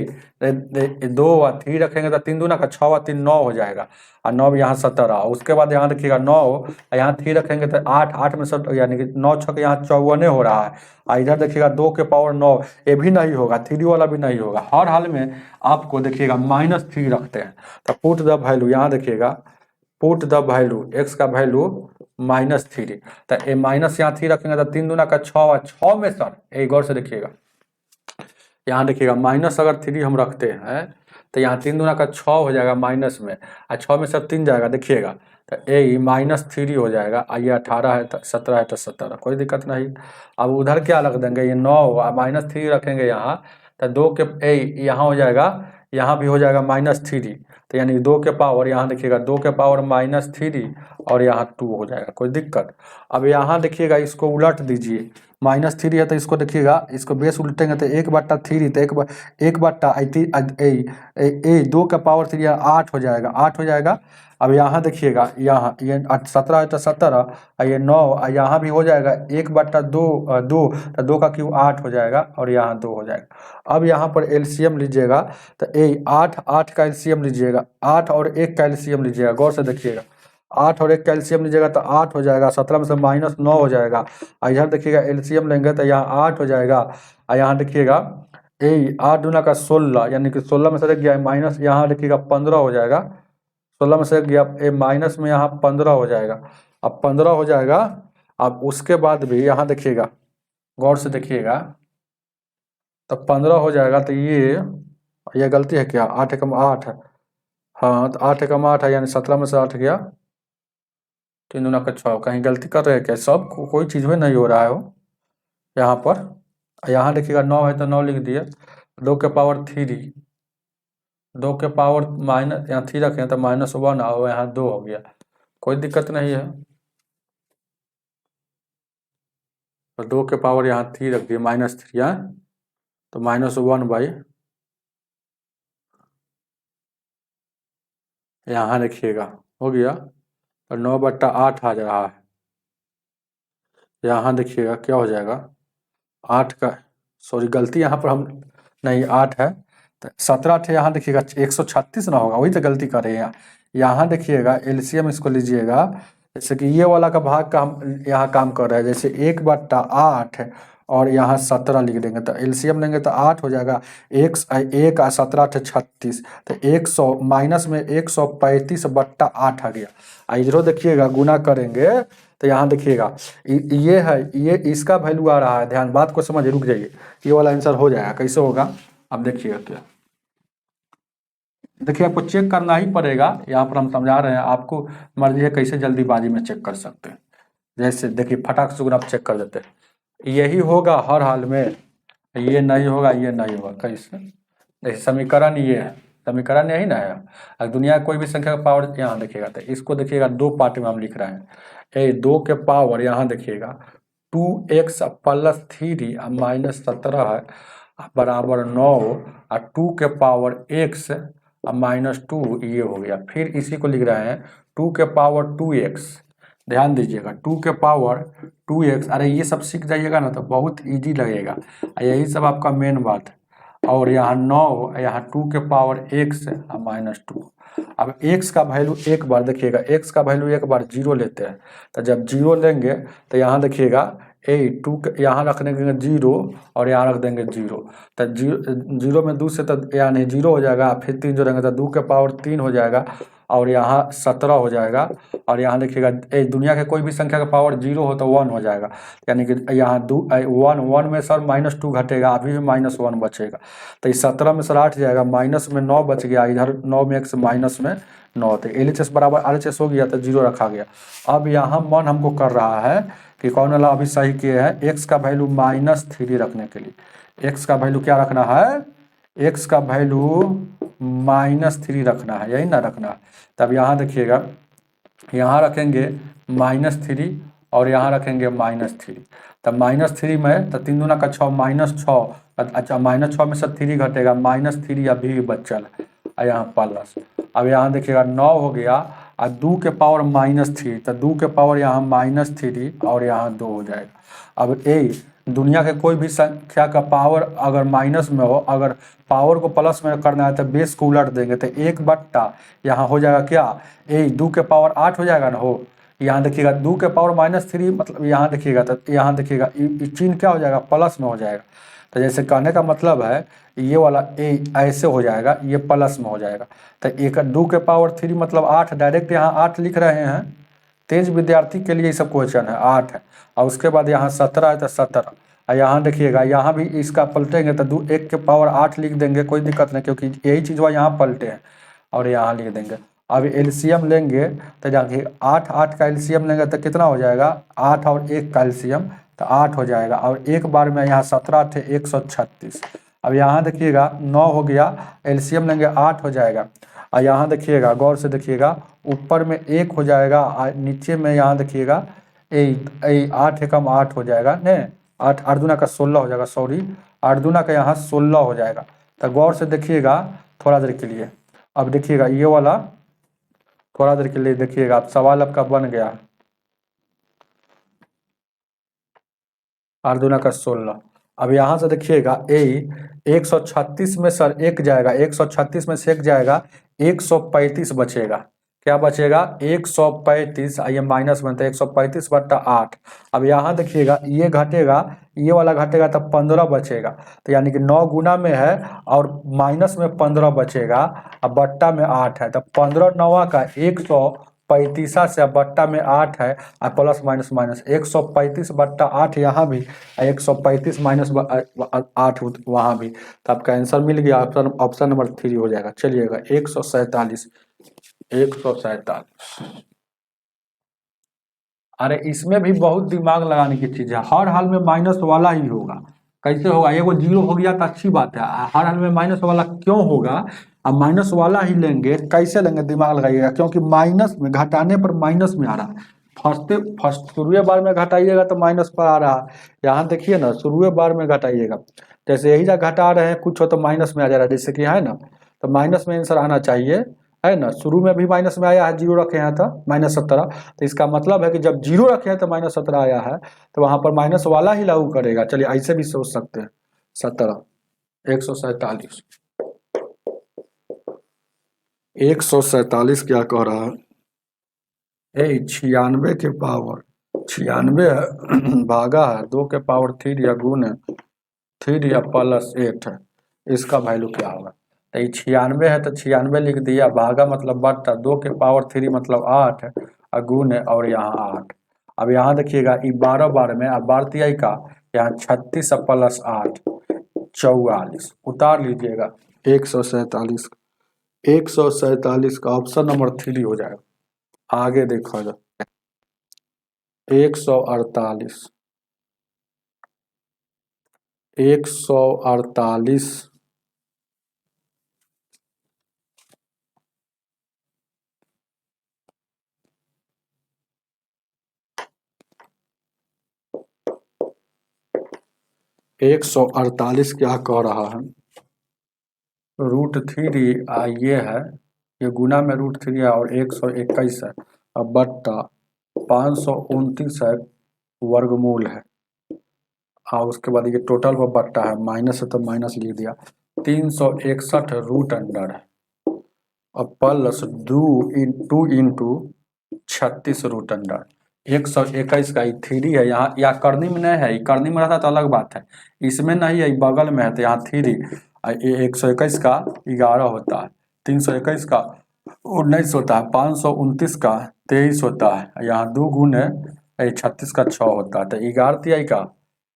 2 और 3 रखेंगे तो 3 दूना का 6 और 3 9 हो जाएगा, और 9 यहाँ 17, उसके बाद यहाँ देखिएगा 9 यहाँ 3 रखेंगे तो 8, 8 में 7 यानी कि 9 6 यहाँ 54 हो रहा है, और इधर देखिएगा 2 के पावर 9, ये भी नहीं होगा, 3 वाला भी नहीं होगा, हर हाल में आपको देखिएगा -3 रखते हैं। तो पुट द वैल्यू यहाँ देखिएगा, पुट द वैल्यू x का वैल्यू -3, तो ये माइनस यहाँ 3 रखेंगे तो 3 दूना का 6, और 6 में सर एक गौर से देखिएगा, यहाँ देखिएगा माइनस अगर 3 हम रखते हैं तो यहाँ 3 दूना का 6 हो जाएगा माइनस में, और 6 में सब 3 जाएगा देखिएगा, तो ये -3 हो जाएगा, और ये 18 है तो 17 है तो 17, कोई दिक्कत नहीं। अब उधर क्या रख देंगे, ये 9 और -3 रखेंगे यहाँ, तो 2 के यहाँ हो जाएगा, यहाँ भी हो जाएगा -3, तो यानी 2 के पावर यहाँ देखिएगा 2 के पावर -3 और यहाँ 2 हो जाएगा, कोई दिक्कत। अब यहाँ देखिएगा इसको उलट दीजिए, -3 है तो इसको देखिएगा, इसको बेस उल्टेंगे तो 1/3, तो 2 का पावर 3 8 हो जाएगा, 8 हो जाएगा। अब यहाँ देखिएगा, यहाँ ये 17 है तो 17, और ये 9, और यहाँ भी हो जाएगा 1/2, 2 तो 2 का क्यूब 8 हो जाएगा, और यहाँ 2 हो जाएगा। अब यहाँ पर एलसीएम लीजिएगा, तो 8 का एलसीएम लीजिएगा, 8 और 1 का एलसीएम लीजिएगा, गौर से देखिएगा, 8 और 1 का एलसीएम लीजिएगा तो 8 हो जाएगा, 17 में से -9 हो जाएगा, और इधर देखिएगा एलसीएम लेंगे तो यहाँ 8 हो जाएगा, और यहाँ देखिएगा 8 दूना का 16, यानी कि 16 में से गया माइनस, यहाँ देखिएगा 15 हो जाएगा, 16 में से गया माइनस में यहाँ 15 हो जाएगा, अब 15 हो जाएगा। अब उसके बाद भी यहाँ देखिएगा, गौर से देखिएगा, तो 15 हो जाएगा, तो ये गलती है क्या, 8 एकम 8 है, हाँ तो 8 एकम 8 है, यानी 17 में से 8 गया, 3 दूना का 6, कहीं गलती कर रहे हैं क्या, सब कोई चीज़ में नहीं हो रहा है हो यहाँ पर। यहाँ देखिएगा 9 है तो 9 लिख दिए, 2 के पावर 3, 2 के पावर माइनस यहाँ 3 रखें तो -1 और यहाँ 2 हो गया, कोई दिक्कत नहीं है, तो 2 के पावर यहाँ 3 रख दिए -3 है, तो -1 यहाँ देखिएगा हो गया, और 9/8 आ रहा है, यहाँ देखिएगा क्या हो जाएगा, 8 का सॉरी गलती यहाँ पर हम नहीं 8 है, तो 17 थे, यहाँ देखिएगा 136 ना होगा, वही तो गलती कर रहे हैं। यहाँ देखिएगा एलसीएम इसको लीजिएगा, जैसे कि ये वाला का भाग का हम यहाँ काम कर रहे हैं, जैसे 1/8 और यहाँ 17 लिख देंगे, तो एलसीएम लेंगे तो 8 हो जाएगा, 1 और 17 थे 36, तो 100 माइनस में 135/8 आ गया। इधरों देखिएगा गुना करेंगे तो यहाँ देखिएगा ये है, ये इसका वैल्यू आ रहा है, ध्यान बात को समझिए, रुक जाइए, ये वाला आंसर हो जाएगा, कैसे होगा अब देखिएगा क्या, देखिए आपको चेक करना ही पड़ेगा, यहाँ पर हम समझा रहे हैं, आपको मर्जी है कैसे जल्दीबाजी में चेक कर सकते हैं, जैसे देखिए फटाक से आप चेक कर देते हैं, यही होगा हर हाल में, ये नहीं होगा, ये नहीं होगा, कैसे, देखिए समीकरण ये है, समीकरण यही ना है, अगर दुनिया की कोई भी संख्या का पावर यहाँ देखिएगा, तो इसको देखिएगा 2 पार्ट में हम लिख रहे हैं, 2 के पावर यहाँ देखिएगा 2x + 3 -17 है बराबर 9, और 2 के पावर x -2 ये हो गया, फिर इसी को लिख रहे हैं 2 के पावर 2x, ध्यान दीजिएगा 2 के पावर 2x, अरे ये सब सीख जाइएगा ना तो बहुत इजी लगेगा, यही सब आपका मेन बात है। और यहाँ 9, यहाँ 2 के पावर x -2। अब x का वैल्यू एक बार देखिएगा, x का वैल्यू एक बार 0 लेते हैं, तो जब 0 लेंगे तो यहाँ देखिएगा 2 यहाँ रख देंगे 0 और यहाँ रख देंगे 0, तो 0 में 2 से तो यानी 0 हो जाएगा, फिर 3 जोड़ेंगे तो 2 के पावर 3 हो जाएगा, और यहाँ 17 हो जाएगा। और यहाँ देखिएगा दुनिया के कोई भी संख्या का पावर 0 हो तो 1 हो जाएगा, यानी कि यहाँ 1 में सर -2 घटेगा, अभी भी -1 बचेगा। तो इस 17 में सर 8 जाएगा, माइनस में 9 बच गया, इधर 9 में 1 से माइनस में 9, तो LHS बराबर RHS हो गया, तो 0 रखा गया। अब यहाँ मन हमको कर रहा है कि कौन वाला अभी सही किए हैं, x का वैल्यू -3 रखने के लिए। x का वैल्यू क्या रखना है, x का वैल्यू -3 रखना है, यही ना रखना है। तब यहाँ देखिएगा, यहाँ रखेंगे -3 और यहाँ रखेंगे -3। तब -3 में तो 3 दूना का 6 -6, अच्छा -6 में से 3 घटेगा, -3 अभी भी बचल है, और यहाँ प्लस। अब यहाँ देखिएगा 9 हो गया, और 2 के पावर -3, तो 2 के पावर यहाँ -3 और यहाँ 2 हो जाएगा। अब दुनिया के कोई भी संख्या का पावर अगर माइनस में हो, अगर पावर को प्लस में करना है तो बेस को उलट देंगे, तो 1/, यहाँ हो जाएगा क्या, 2 के पावर 8 हो जाएगा ना हो। यहाँ देखिएगा 2 के पावर -3, मतलब यहाँ देखिएगा, तो यहाँ देखिएगा चिन्ह क्या हो जाएगा, प्लस में हो जाएगा। तो जैसे कहने का मतलब है ये वाला ऐसे हो जाएगा, ये प्लस में हो जाएगा। तो 2 के पावर 3 मतलब 8, डायरेक्ट यहाँ 8 लिख रहे हैं, तेज विद्यार्थी के लिए ये सब क्वेश्चन है, 8 है। और उसके बाद यहाँ 17 है तो 17, और यहाँ देखिएगा यहाँ भी इसका पलटेंगे तो 1 के पावर 8 लिख देंगे, कोई दिक्कत नहीं, क्योंकि यही चीज़ वह यहाँ पलटे हैं, और यहाँ लिख देंगे। अब LCM लेंगे तो देखिए 8 का LCM लेंगे तो कितना हो जाएगा, 8 और 1 का LCM तो 8 हो जाएगा, और एक बार में यहाँ 17 थे 136। अब यहाँ देखिएगा 9 हो गया, LCM लेंगे 8 हो जाएगा, और यहाँ देखिएगा गौर से देखिएगा, ऊपर में 1 हो जाएगा, और नीचे में यहाँ देखिएगा 8 एकम 8 हो जाएगा, नहीं 8 दूना का 16 हो जाएगा, सॉरी 8 दूना का यहाँ 16 हो जाएगा। तो गौर से देखिएगा थोड़ा देर के लिए। अब देखिएगा ये वाला थोड़ा देर के लिए देखिएगा, अब सवाल आपका बन गया 8 दूना का 16। अब यहाँ से देखिएगा 136 में सर 1 जाएगा, 136 में से 1 जाएगा, 135 बचेगा। क्या बचेगा, 135, आइए माइनस बनता है 135/8। अब यहाँ देखिएगा ये घटेगा, ये वाला घटेगा तब 15 बचेगा, तो यानी कि 9 गुना में है और माइनस में 15 बचेगा, अब बट्टा में 8 है, तब 15 9 का 135 से, बट्टा में 8 है, और प्लस माइनस माइनस 135/8 यहाँ भी, 135 माइनस 8 वहाँ भी। तो आपका आंसर मिल गया, ऑप्शन नंबर 3 हो जाएगा। चलिएगा 147। अरे इसमें भी बहुत दिमाग लगाने की चीज है, हर हाल में माइनस वाला ही होगा। कैसे होगा, ये वो 0 हो गया तो अच्छी बात है, हर हाल में माइनस वाला क्यों होगा, अब माइनस वाला ही लेंगे, कैसे लेंगे दिमाग लगाइएगा, क्योंकि माइनस में घटाने पर माइनस में आ रहा है, फर्स्ट शुरुए बार में घटाइएगा तो माइनस पर आ रहा है। यहाँ देखिए ना, शुरुए बार में घटाइएगा, जैसे यही जगह घटा रहे हैं कुछ हो तो माइनस में आ जा रहा है, जैसे कि है ना, तो माइनस में आंसर आना चाहिए, है ना। शुरू में भी माइनस में आया है, 0 रखे हैं तो -17, तो इसका मतलब है कि जब 0 रखे हैं तो -17 आया है, तो वहां पर माइनस वाला ही लागू करेगा। चलिए ऐसे भी सोच सकते हैं। 17 147 147 क्या कह रहा है, 96 के पावर 96 है भागा है 2 के पावर 3 या गुण है 3 या +8 है, इसका वैल्यू क्या होगा। तो ये 96 है तो 96 लिख दिया, भागा मतलब बट्टा, 2 के पावर 3 मतलब 8 है, और गुण है और यहाँ 8। अब यहाँ देखिएगा ये 12 बार में, अब बार तिहाई का यहाँ 36 + 8 44, उतार लीजिएगा 147 का ऑप्शन नंबर 3 हो जाएगा। आगे देखा जाए 148 148 क्या कह रहा है, √3 ये है, ये गुना में √3 है और 121 है, अब बट्टा 529 है, वर्गमूल है, और उसके बाद ये टोटल पर बट्टा है, माइनस है तो माइनस लिख दिया, 361 रूट अंडर है, अब प्लस 2 इंटू 36 रूट अंडर 121 का 3 है यहाँ, या करनी में नहीं है, करनी में रहता तो अलग बात है, इसमें नहीं है, बगल में है तो यहाँ 3, 121 का 11 होता है, 321 का 19 होता है, 529 का 23 होता है, यहाँ 2 गुने 36 का 6 होता है, तो 11 तिहाई का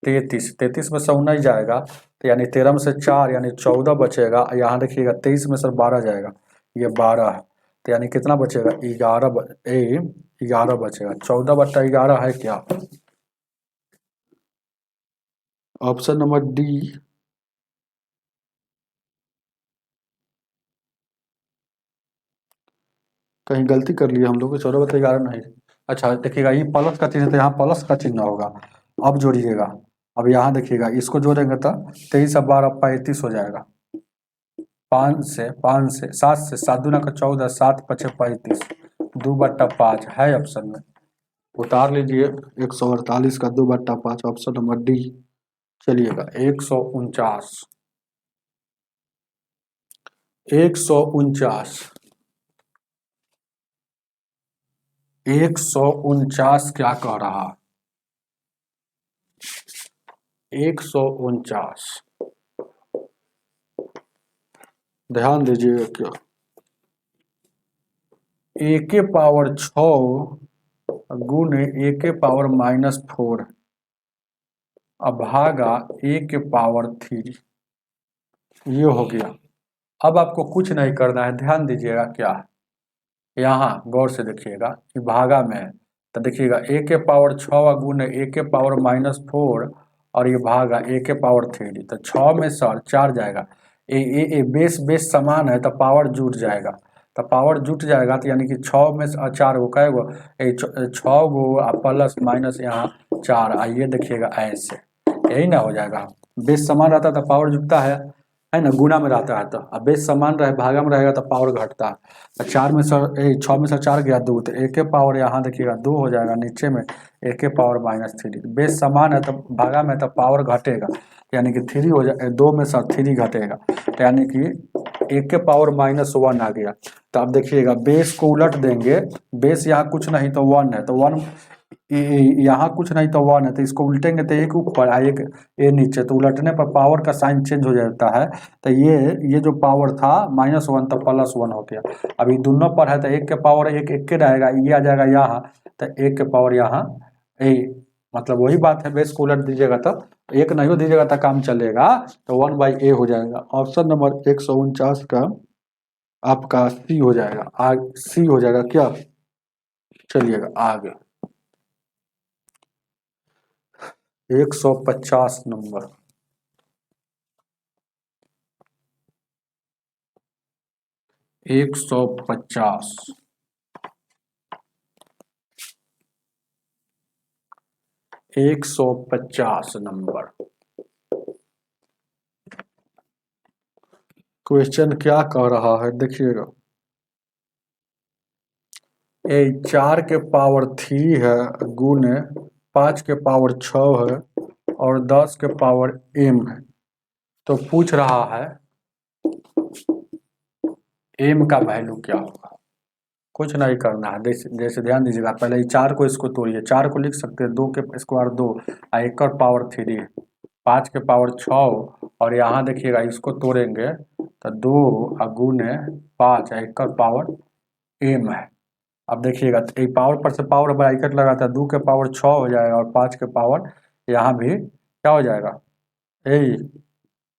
33, 33 में से 19 जाएगा तो यानी 13 में से 4 यानी 14 बचेगा। यहाँ देखिएगा 23 में से 12 जाएगा, ये 12 है, तो यानी कितना बचेगा 11 बचेगा। 14/11 है क्या? Option number D. कहीं गलती कर लिए हम लोग, 14/11 नहीं। अच्छा देखिएगा, ये प्लस का चिन्ह है तो यहाँ प्लस का चिन्ह होगा। अब जोड़िएगा, अब यहाँ देखिएगा इसको जोड़ेंगे तो 23 और 12 35 हो जाएगा। 7 दूना का 14, 7×5 = 35, 2/5 है ऑप्शन में, उतार लीजिए। 148 का 2/5 ऑप्शन नंबर डी। चलिएगा 149, 149, 149 क्या कह रहा? 149 ध्यान दीजिएगा क्या, a के पावर 6 गुने a के पावर -4 अब भागा a के पावर 3, ये हो गया। अब आपको कुछ नहीं करना है, ध्यान दीजिएगा क्या, यहाँ गौर से देखिएगा कि भागा में है, तो देखिएगा a के पावर 6 गुने a के पावर -4 और ये भागा a के पावर 3, तो 6 में सर 4 जाएगा। ए बेस बेस समान है तो पावर जुट जाएगा, तो पावर जुट जाएगा तो यानी कि 6 में से 4 गो कहे गो 6 गो प्लस माइनस यहाँ 4, आइए देखिएगा ऐसे, यही ना हो जाएगा। बेस समान रहता तो पावर जुटता है ना, गुना में रहता है तो, अब बेस समान रहे भागा में रहेगा तो पावर घटता है। तो 4 में से 6 में से 4 गया 2, तो a के पावर यहाँ देखिएगा 2 हो जाएगा, नीचे में a के पावर -3। बेस समान है तो भागा में तो पावर घटेगा, यानी कि 3 हो जाए, 2 में से 3 घटेगा, तो यानी कि a के पावर -1 आ गया। तो अब देखिएगा बेस को उलट देंगे, बेस यहाँ कुछ नहीं तो 1 है, तो 1 यहाँ कुछ नहीं तो 1 है, तो इसको उल्टेंगे तो एक ऊपर एक ए नीचे, तो उलटने पर पावर का साइन चेंज हो जाता है। तो ये जो पावर था -1 तो +1 हो गया। अभी दोनों पर है तो एक के पावर एक के रहेगा, ये आ जाएगा यहाँ, तो एक के पावर यहाँ ए, मतलब वही बात है, बेस को उलट दीजिएगा तो एक नहीं हो दीजिएगा तो काम चलेगा, तो 1/a हो जाएगा। ऑप्शन नंबर 149 का आपका सी हो जाएगा, सी हो जाएगा क्या? चलिएगा आगे 150 नंबर, 150, 150 नंबर क्वेश्चन क्या कह रहा है देखिएगा। 4 के पावर 3 है गुने 5 के पावर 6 है और 10 के पावर m है, तो पूछ रहा है m का वैल्यू क्या होगा। कुछ नहीं करना है, जैसे ध्यान दीजिएगा, पहले 4 को इसको तोड़िए, 4 को लिख सकते हैं 2 के स्क्वायर 2 और 1 का पावर 3, 5 के पावर 6 और यहाँ देखिएगा इसको तोड़ेंगे तो 2 गुने 5 1 का पावर m है। अब देखिएगा एक पावर पर से पावर ब्रैकेट लगाता है, 2 के पावर 6 हो जाएगा और 5 के पावर यहाँ भी क्या हो जाएगा, यही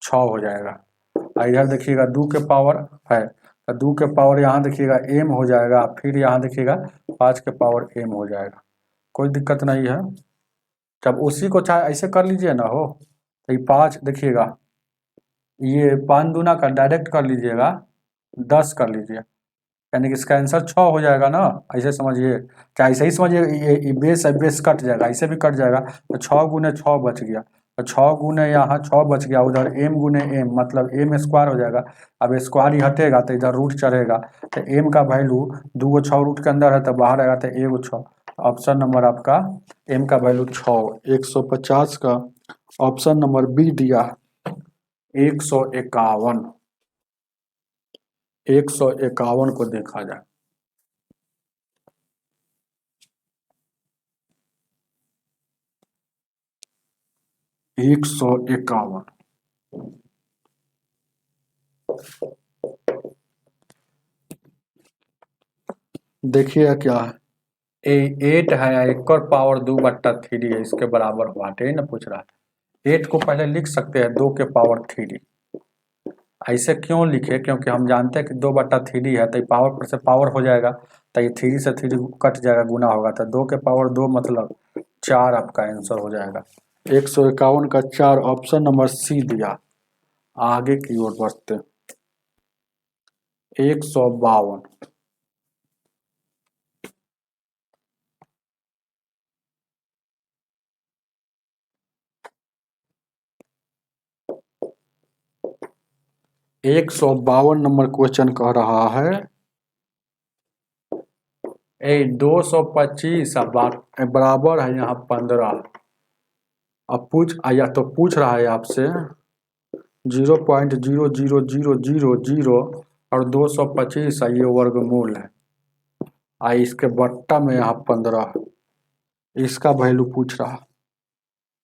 6 हो जाएगा। और इधर देखिएगा 2 के पावर है तो 2 के पावर यहाँ देखिएगा m हो जाएगा, फिर यहाँ देखिएगा 5 के पावर m हो जाएगा, कोई दिक्कत नहीं है। जब उसी को चाहे ऐसे कर लीजिए ना हो, तो ये 5 देखिएगा, ये 5 दूना का डायरेक्ट कर लीजिएगा 10 कर लीजिए, यानी कि इसका आंसर 6 हो जाएगा ना, ऐसे समझिए, चाहे ऐसे ही समझिए, ये बेस है, बेस कट जाएगा, ऐसे भी कट जाएगा, तो 6 गुने 6 बच गया, तो 6 गुने यहाँ 6 बच गया, उधर m गुने m मतलब m स्क्वायर हो जाएगा। अब स्क्वायर ही हटेगा तो इधर रूट चढ़ेगा, तो m का वैल्यू 2 गो 6 रूट के अंदर है तो बाहर आएगा तो 1 गो 6, ऑप्शन नंबर आपका m का वैल्यू 6, 150 का ऑप्शन नंबर बी दिया। 151, 151 को देखा जाए, 151, देखिए क्या है, 8 है, एक और पावर 2/3 है, इसके बराबर हुआ, यही ना पूछ रहा है। 8 को पहले लिख सकते हैं 2 के पावर 3। ऐसे क्यों लिखे, क्योंकि हम जानते हैं कि 2/3 है, तो पावर पर से पावर हो जाएगा, तो ये 3 से 3 कट जाएगा, गुना होगा, तो 2 के पावर 2 मतलब 4 आपका आंसर हो जाएगा। 151 का 4, ऑप्शन नंबर सी दिया। आगे की ओर बढ़ते, 152, 152 नंबर क्वेश्चन कह रहा है 225 बराबर है यहाँ 15। अब या तो पूछ रहा है आपसे 0.00000 और 225 ये वर्गमूल है, इसके बट्टा में यहाँ 15, इसका वैल्यू पूछ रहा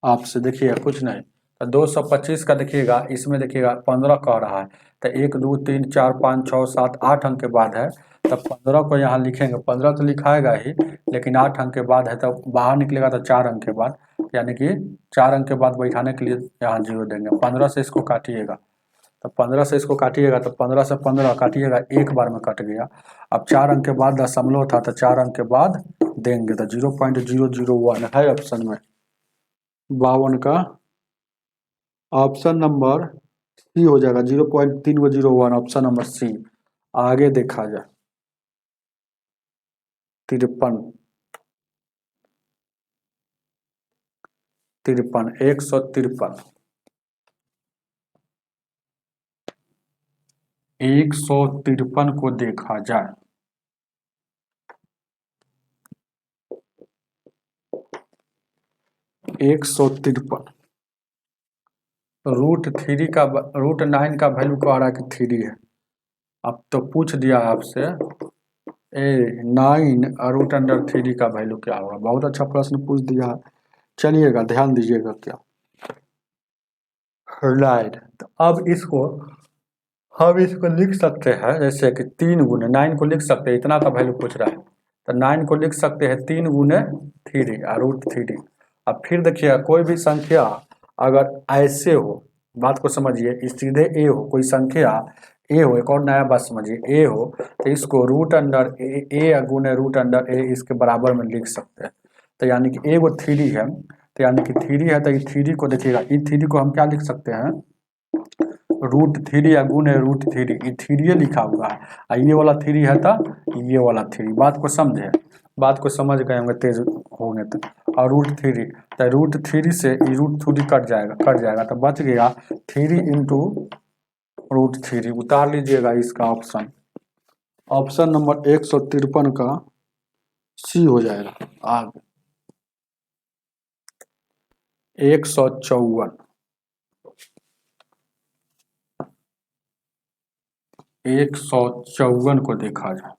आपसे। देखिएगा कुछ नहीं, तो 225 का देखिएगा, इसमें देखिएगा 15 कह रहा है, तो 1 2 3 4 5 6 7 8 अंक के बाद है, तब 15 को यहाँ लिखेंगे। 15 तो लिखाएगा ही, लेकिन 8 अंक के बाद है, तो बाहर निकलेगा तो 4 अंक के बाद, यानी कि 4 अंक के बाद बैठाने के लिए यहाँ 0 देंगे। 15 से इसको काटिएगा, तो 15 से इसको काटिएगा, तो 15 से 15 काटिएगा, एक बार में कट गया। अब 4 अंक के बाद दशमलव था, तो 4 अंक के बाद देंगे, तो 0.001 है ऑप्शन में 52 का। ऑप्शन नंबर सी हो जाएगा, 0.3001, ऑप्शन नंबर सी। आगे देखा जाए 53, 153, 153 को देखा जाए, √3 का √9 का वैल्यू कह रहा है कि 3 है। अब तो पूछ दिया आपसे 9 √3 का वैल्यू क्या होगा। बहुत अच्छा प्रश्न पूछ दिया है। चलिएगा ध्यान दीजिएगा क्या राइट। तो अब इसको हम इसको लिख सकते हैं, जैसे कि 3 गुने 9 को लिख सकते हैं, इतना का वैल्यू पूछ रहा है, तो 9 को लिख सकते हैं 3 गुने 3 √3। अब फिर देखिए कोई भी संख्या अगर ऐसे हो, बात को समझिए, सीधे ए हो, कोई संख्या ए हो, एक और नया बात समझिए, ए हो, तो इसको √ए गुने √ए इसके बराबर में लिख सकते हैं। तो यानी कि ए वो 3 है, तो यानी कि 3 है, तो ये 3 को देखिएगा, ई 3 को हम क्या लिख सकते हैं, √3 या गुने √3, ये 3 लिखा हुआ है, और ये वाला 3 है, तो ये वाला 3। बात को समझे, बात को समझ गए होंगे तेज होंगे तो। और √3, तो √3 से ये √3 कट जाएगा, तो बच गया 3 इंटू √3। उतार लीजिएगा इसका ऑप्शन, ऑप्शन नंबर 153 का सी हो जाएगा। आगे 154, 154 को देखा जाए,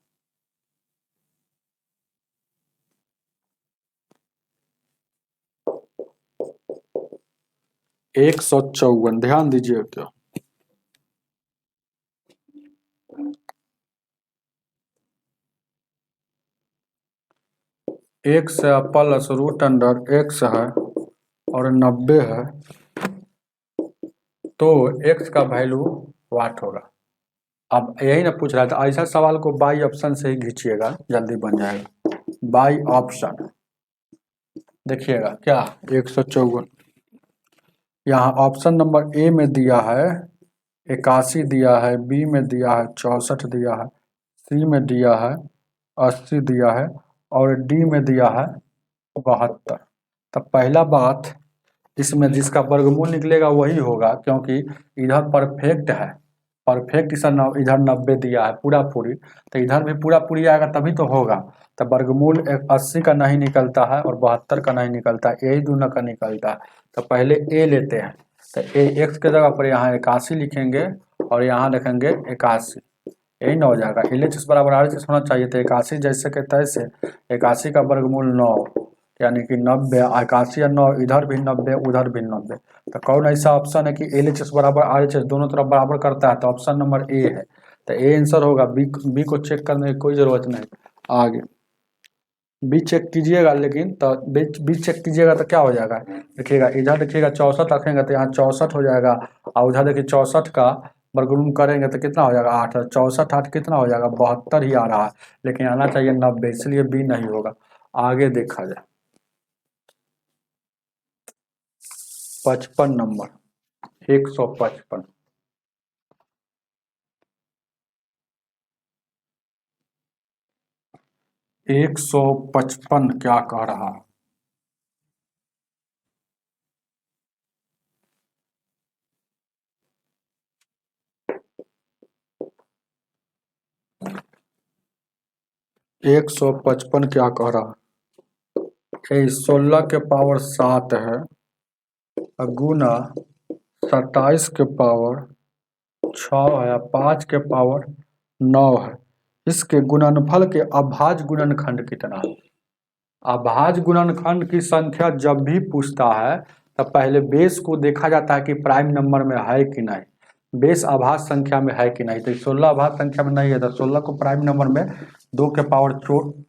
154 ध्यान दीजिए क्या, x प्लस √x है और 90 है, तो x का वैल्यू वाट होगा। अब यही ना पूछ रहा है, तो ऐसा सवाल को बाई ऑप्शन से ही खींचिएगा, जल्दी बन जाएगा। बाई ऑप्शन देखिएगा क्या 154, यहाँ ऑप्शन नंबर ए में दिया है 81 दिया है, बी में दिया है 64 दिया है, सी में दिया है 80 दिया है, और डी में दिया है 72। तब पहला बात, इसमें जिसका वर्गमूल निकलेगा वही होगा, क्योंकि इधर परफेक्ट है, परफेक्ट इधर 90 दिया है पूरा पूरी, तो इधर भी पूरा पूरी आएगा तभी तो होगा। तो वर्गमूल 80 का नहीं निकलता है और 72 का नहीं निकलता, यही दोनों का निकलता है। तो पहले ए लेते हैं, तो ए एक्स के जगह पर यहाँ 81 लिखेंगे और यहाँ लिखेंगे 81, यही ना हो जाएगा। LHS बराबर RHS होना चाहिए, तो 81 जैसे के तैसे 81 का वर्गमूल 9, यानी कि 90, 81 या 9, इधर भी 90 उधर भी 90। तो कौन ऐसा ऑप्शन है कि LHS बराबर RHS दोनों तरफ बराबर करता है, तो ऑप्शन नंबर ए है। तो ए आंसर होगा, बी को चेक करने की कोई ज़रूरत नहीं। आगे बी चेक कीजिएगा, लेकिन तो बी चेक कीजिएगा तो क्या हो जाएगा, देखिएगा इधर देखिएगा 64 रखेंगे तो यहाँ 64 हो जाएगा, और उधर देखिए 64 का वर्गमूल करेंगे तो कितना हो जाएगा 8, 64 8 कितना हो जाएगा 72 ही आ रहा है, लेकिन आना चाहिए 90, इसलिए बी नहीं होगा। आगे देखा जाए 55 नंबर 155 155 क्या कह रहा है, एक 155 क्या कह रहा है, 16 के पावर 7 है गुना 27 के पावर 6 है, 5 के पावर 9 है, इसके गुणनफल के अभाज्य गुणनखंड कितना है। अभाज्य गुणनखंड की संख्या जब भी पूछता है तब पहले बेस को देखा जाता है कि प्राइम नंबर में है कि नहीं, बेस अभाज्य संख्या में है कि नहीं। तो 16 अभाज्य संख्या में नहीं है तो 16 को प्राइम नंबर में 2 के पावर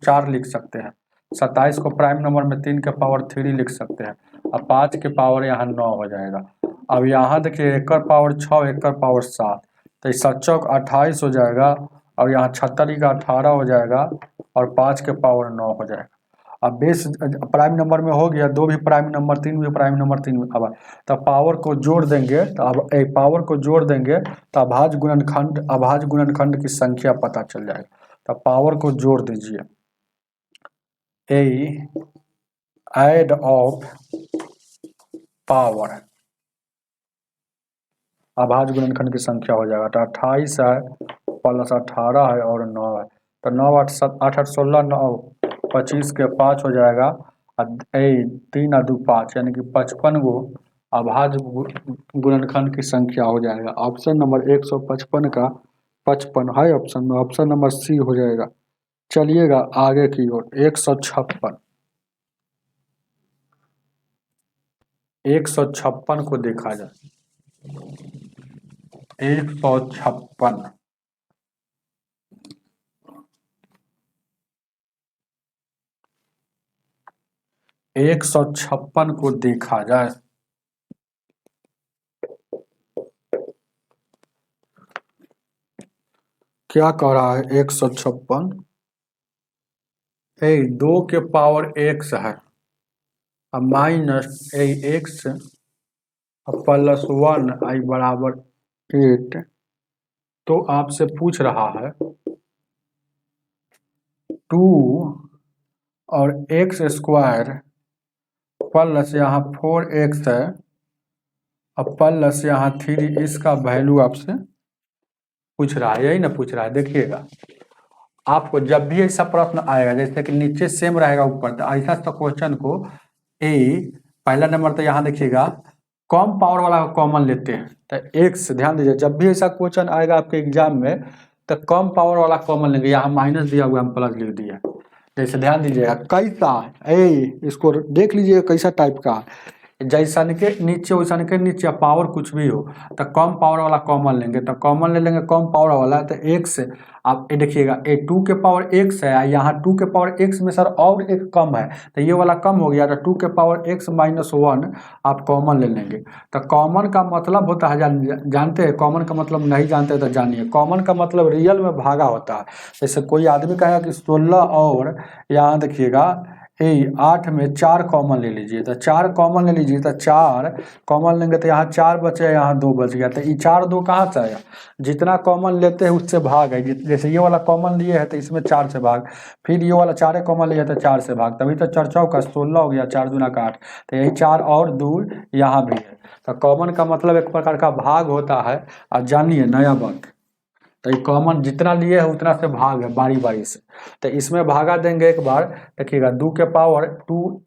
4 लिख सकते हैं, 27 को प्राइम नंबर में 3 के पावर 3 लिख सकते हैं, और 5 के पावर यहाँ 9 हो जाएगा। अब यहाँ देखिए 1 का पावर 6 1 का पावर 7, तो 7 चौक 28 हो जाएगा, और यहाँ 76 का 18 हो जाएगा, और 5 के पावर 9 हो जाएगा। अब बेस प्राइम नंबर में हो गया, 2 भी प्राइम नंबर 3 भी प्राइम नंबर 3 अब तो पावर को जोड़ देंगे, तो अब पावर को जोड़ देंगे तो अभाज्य गुणनखंड की संख्या पता चल जाएगा। तो पावर को जोड़ दीजिए, ऐड ऑफ पावर अभाज्य गुणनखंड की संख्या हो जाएगा, तो 28 है प्लस 18 है और 9 है, तो 9 8 7 8 8 16 9 25 के 5 हो जाएगा, 3 और 2 5, यानी कि 55 गो अभाज्य गुणनखंड की संख्या हो जाएगा। ऑप्शन नंबर 155 का 55 है ऑप्शन में, ऑप्शन नंबर सी हो जाएगा। चलिएगा आगे की ओर 156 को देखा जाए, 156 156 को देखा जाए, क्या कह रहा है 156, 2 के पावर x है माइनस x प्लस 1 i बराबर 8, तो आपसे पूछ रहा है 2 और x स्क्वायर प्लस यहाँ 4x है और प्लस यहाँ 3, इसका वैल्यू आपसे पूछ रहा है, यही ना पूछ रहा है। देखिएगा आपको जब भी ऐसा प्रश्न आएगा जैसे कि नीचे सेम रहेगा ऊपर, तो ऐसा तो क्वेश्चन को पहला नंबर तो यहाँ देखिएगा कम पावर वाला कॉमन लेते हैं, तो x ध्यान दीजिए जब भी ऐसा क्वेश्चन आएगा आपके एग्जाम में तो कम पावर वाला कॉमन लेंगे, यहाँ माइनस दिया हुआ हम प्लस लिख दिया। जैसे ध्यान दीजिएगा कैसा इसको देख लीजिए कैसा टाइप का, जैसन के नीचे वैसन के नीचे पावर कुछ भी हो तो कम पावर वाला कॉमन लेंगे, तो कॉमन ले लेंगे कम पावर वाला, तो x आप देखिएगा 2 के पावर x है, यहाँ 2 के पावर x में सर और एक कम है तो ये वाला कम हो गया, तो 2 के पावर x माइनस 1 आप कॉमन ले लेंगे। तो कॉमन का मतलब होता है जानते हैं, कॉमन का मतलब नहीं जानते तो जानिए, कॉमन का मतलब रियल में भागा होता है। जैसे कोई आदमी कहेगा कि 16 और यहाँ देखिएगा 8 में 4 कॉमन ले लीजिए, तो 4 कॉमन ले लीजिए, तो 4 कॉमन लेंगे तो यहाँ 4 बचे, यहाँ 2 बच गया, तो ये 4 2 कहाँ से आया, जितना कॉमन लेते हैं उससे भाग है। जैसे ये वाला कॉमन लिए है तो इसमें 4 से भाग, फिर ये वाला 4 कॉमन लिया तो 4 से भाग, तभी तो 4 चौका 16 हो गया, 4 दूना का 8, तो यही 4 और 2 यहाँ भी है। तो कॉमन का मतलब एक प्रकार का भाग होता है, और जानिए नया बात, तो ये कॉमन जितना लिए है उतना से भाग है बारी बारी से, तो इसमें भागा देंगे एक बार, देखिएगा 2 के पावर 2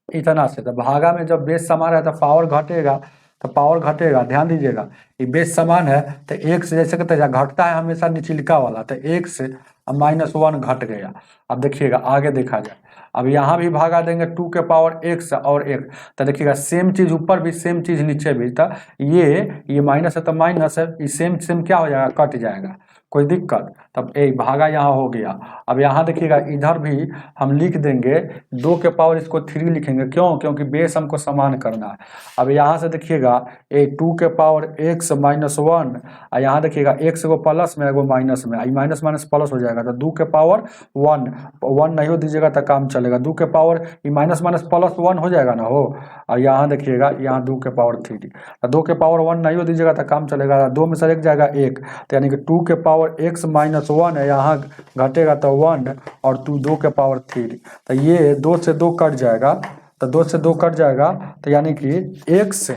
इतना से, तो भागा में जब बेस समान है तो पावर घटेगा, तो पावर घटेगा, ध्यान दीजिएगा ये बेस समान है तो एक से जैसे कहते हैं घटता है हमेशा निचलिका वाला, तो एक से -1 घट गया। अब देखिएगा आगे देखा जाए, अब यहाँ भी भागा देंगे 2 के पावर x और 1, तो देखिएगा सेम चीज ऊपर भी सेम चीज नीचे भी, तो ये माइनस है तो माइनस है, ये सेम सेम क्या हो जाएगा, कट जाएगा, कोई दिक्कत। तब एक भागा यहाँ हो गया। अब यहाँ देखिएगा इधर भी हम लिख देंगे 2 के पावर इसको 3 लिखेंगे, क्यों, क्योंकि बेस हमको समान करना है। अब यहाँ से देखिएगा 2 के पावर x माइनस 1, और यहाँ देखिएगा x को प्लस में एगो माइनस में, माइनस माइनस प्लस हो जाएगा, तो 2 के पावर 1 नहीं हो दीजिएगा तो काम चलेगा, 2 के पावर माइनस माइनस प्लस 1 हो जाएगा ना हो। और यहाँ देखिएगा यहाँ 2 के पावर 3, तो 2 के पावर 1 नहीं हो दीजिएगा तो काम चलेगा, 2 में से एक जाएगा 1, तो यानी कि 2 के पावर x माइनस 1 है, यहाँ घटेगा तो 1 और 2 के पावर 3, तो ये 2 से 2 कट जाएगा, तो 2 से 2 कट जाएगा, तो यानी कि x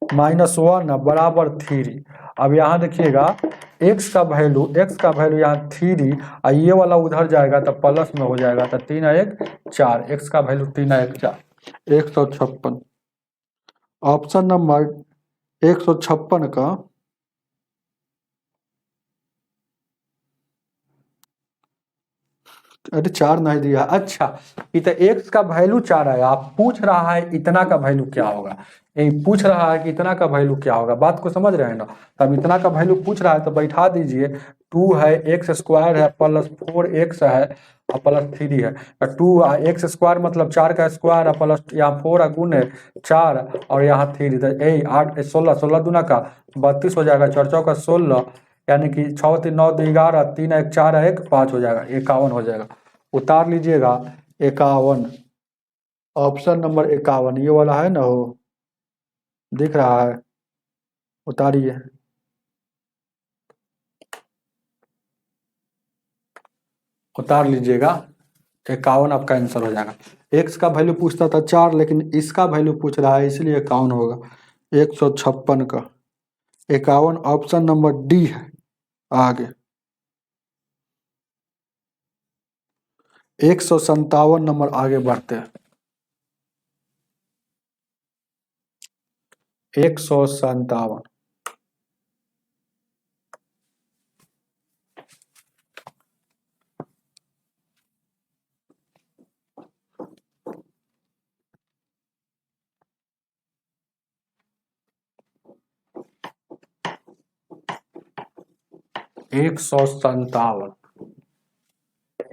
माइनस 1 बराबर 3। अब यहाँ देखिएगा x का वैल्यू यहाँ 3, और ये वाला उधर जाएगा तो प्लस में हो जाएगा, तो 3 1 4, x का वैल्यू 3 1 4, 156। ऑप्शन नंबर 156 का अरे 4 नहीं दिया, अच्छा इतना x का वैल्यू 4 है, आप पूछ रहा है इतना का वैल्यू क्या होगा, ये पूछ रहा है कि इतना का वैल्यू क्या होगा, बात को समझ रहे हैं ना। तब इतना का वैल्यू पूछ रहा है तो बैठा दीजिए, 2 है x स्क्वायर है प्लस 4x है और प्लस 3 है, 2 x स्क्वायर मतलब 4 का स्क्वायर है प्लस यहाँ 4 गुने 4 और यहाँ 3, तो 8 16 16 दूना का 32 हो जाएगा, 4 4 का 16, यानी कि 6 3 9 2 11, 3 1 4 1 5 हो जाएगा, 51 हो जाएगा। उतार लीजिएगा 51, ऑप्शन नंबर 51 ये वाला है ना हो, दिख रहा है, उतारिए। उतार लीजिएगा, 51 आपका आंसर हो जाएगा। x का वैल्यू पूछता था 4, लेकिन इसका वैल्यू पूछ रहा है इसलिए 51 होगा। 156 का 51 ऑप्शन नंबर डी है। आगे 157 नंबर, आगे बढ़ते हैं। 157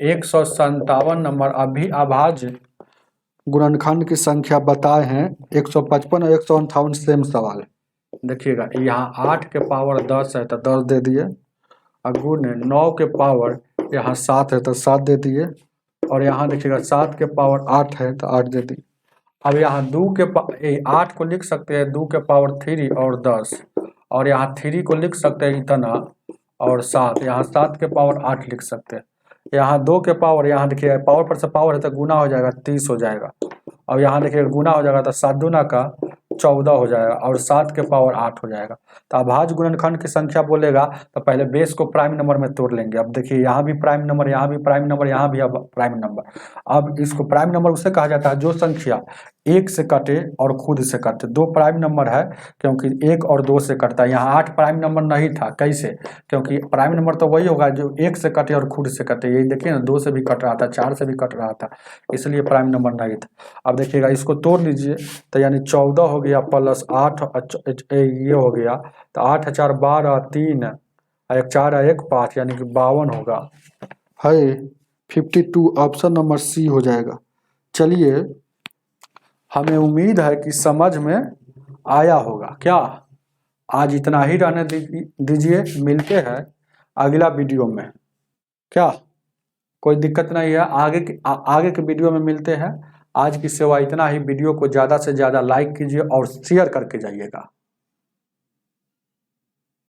157 नंबर अभी अभाज्य गुणनखंड की संख्या बताए हैं। 155 और 158 सेम सवाल है। देखिएगा यहाँ 8 के पावर 10 है तो 10 दे दिए, और गुण 9 के पावर यहाँ 7 है तो 7 दे दिए, और यहाँ देखिएगा 7 के पावर 8 है तो 8 दे दिए। अब यहाँ 8 को लिख सकते हैं 2 के पावर 3 और 10, और यहाँ 3 को लिख सकते हैं इतना और 7, यहाँ 7 के पावर 8 लिख सकते हैं। यहाँ 2 के पावर, यहाँ देखिए पावर पर से पावर है तो गुना हो जाएगा 30 हो जाएगा। अब यहाँ देखिए गुना हो जाएगा तो 7 दूना का 14 हो जाएगा, और 7 के पावर 8 हो जाएगा। तो अभाज्य गुणनखंड की संख्या बोलेगा तो पहले बेस को प्राइम नंबर में तोड़ लेंगे। अब देखिए यहाँ भी प्राइम नंबर, यहाँ भी प्राइम नंबर, यहाँ भी अब प्राइम नंबर। अब इसको प्राइम नंबर उसे कहा जाता है जो संख्या 1 से कटे और खुद से कटे। 2 प्राइम नंबर है क्योंकि 1 और 2 से कटता है। यहाँ 8 प्राइम नंबर नहीं था, कैसे, क्योंकि प्राइम नंबर तो वही होगा जो 1 से कटे और खुद से कटे। यही देखिए ना, 2 से भी कट रहा था, 4 से भी कट रहा था, इसलिए प्राइम नंबर नहीं था। अब देखिएगा इसको तोड़ लीजिए तो यानी 14 हो गया प्लस 8 ये हो गया, तो 8 4 12, 3 1 4 1 5, यानी कि 52 होगा। है 52 ऑप्शन नंबर सी हो जाएगा। चलिए, हमें उम्मीद है कि समझ में आया होगा। क्या आज इतना ही रहने दीजिए, मिलते हैं अगला वीडियो में। क्या कोई दिक्कत नहीं है, आगे के वीडियो में मिलते हैं। आज की सेवा इतना ही। वीडियो को ज़्यादा से ज़्यादा लाइक कीजिए और शेयर करके जाइएगा।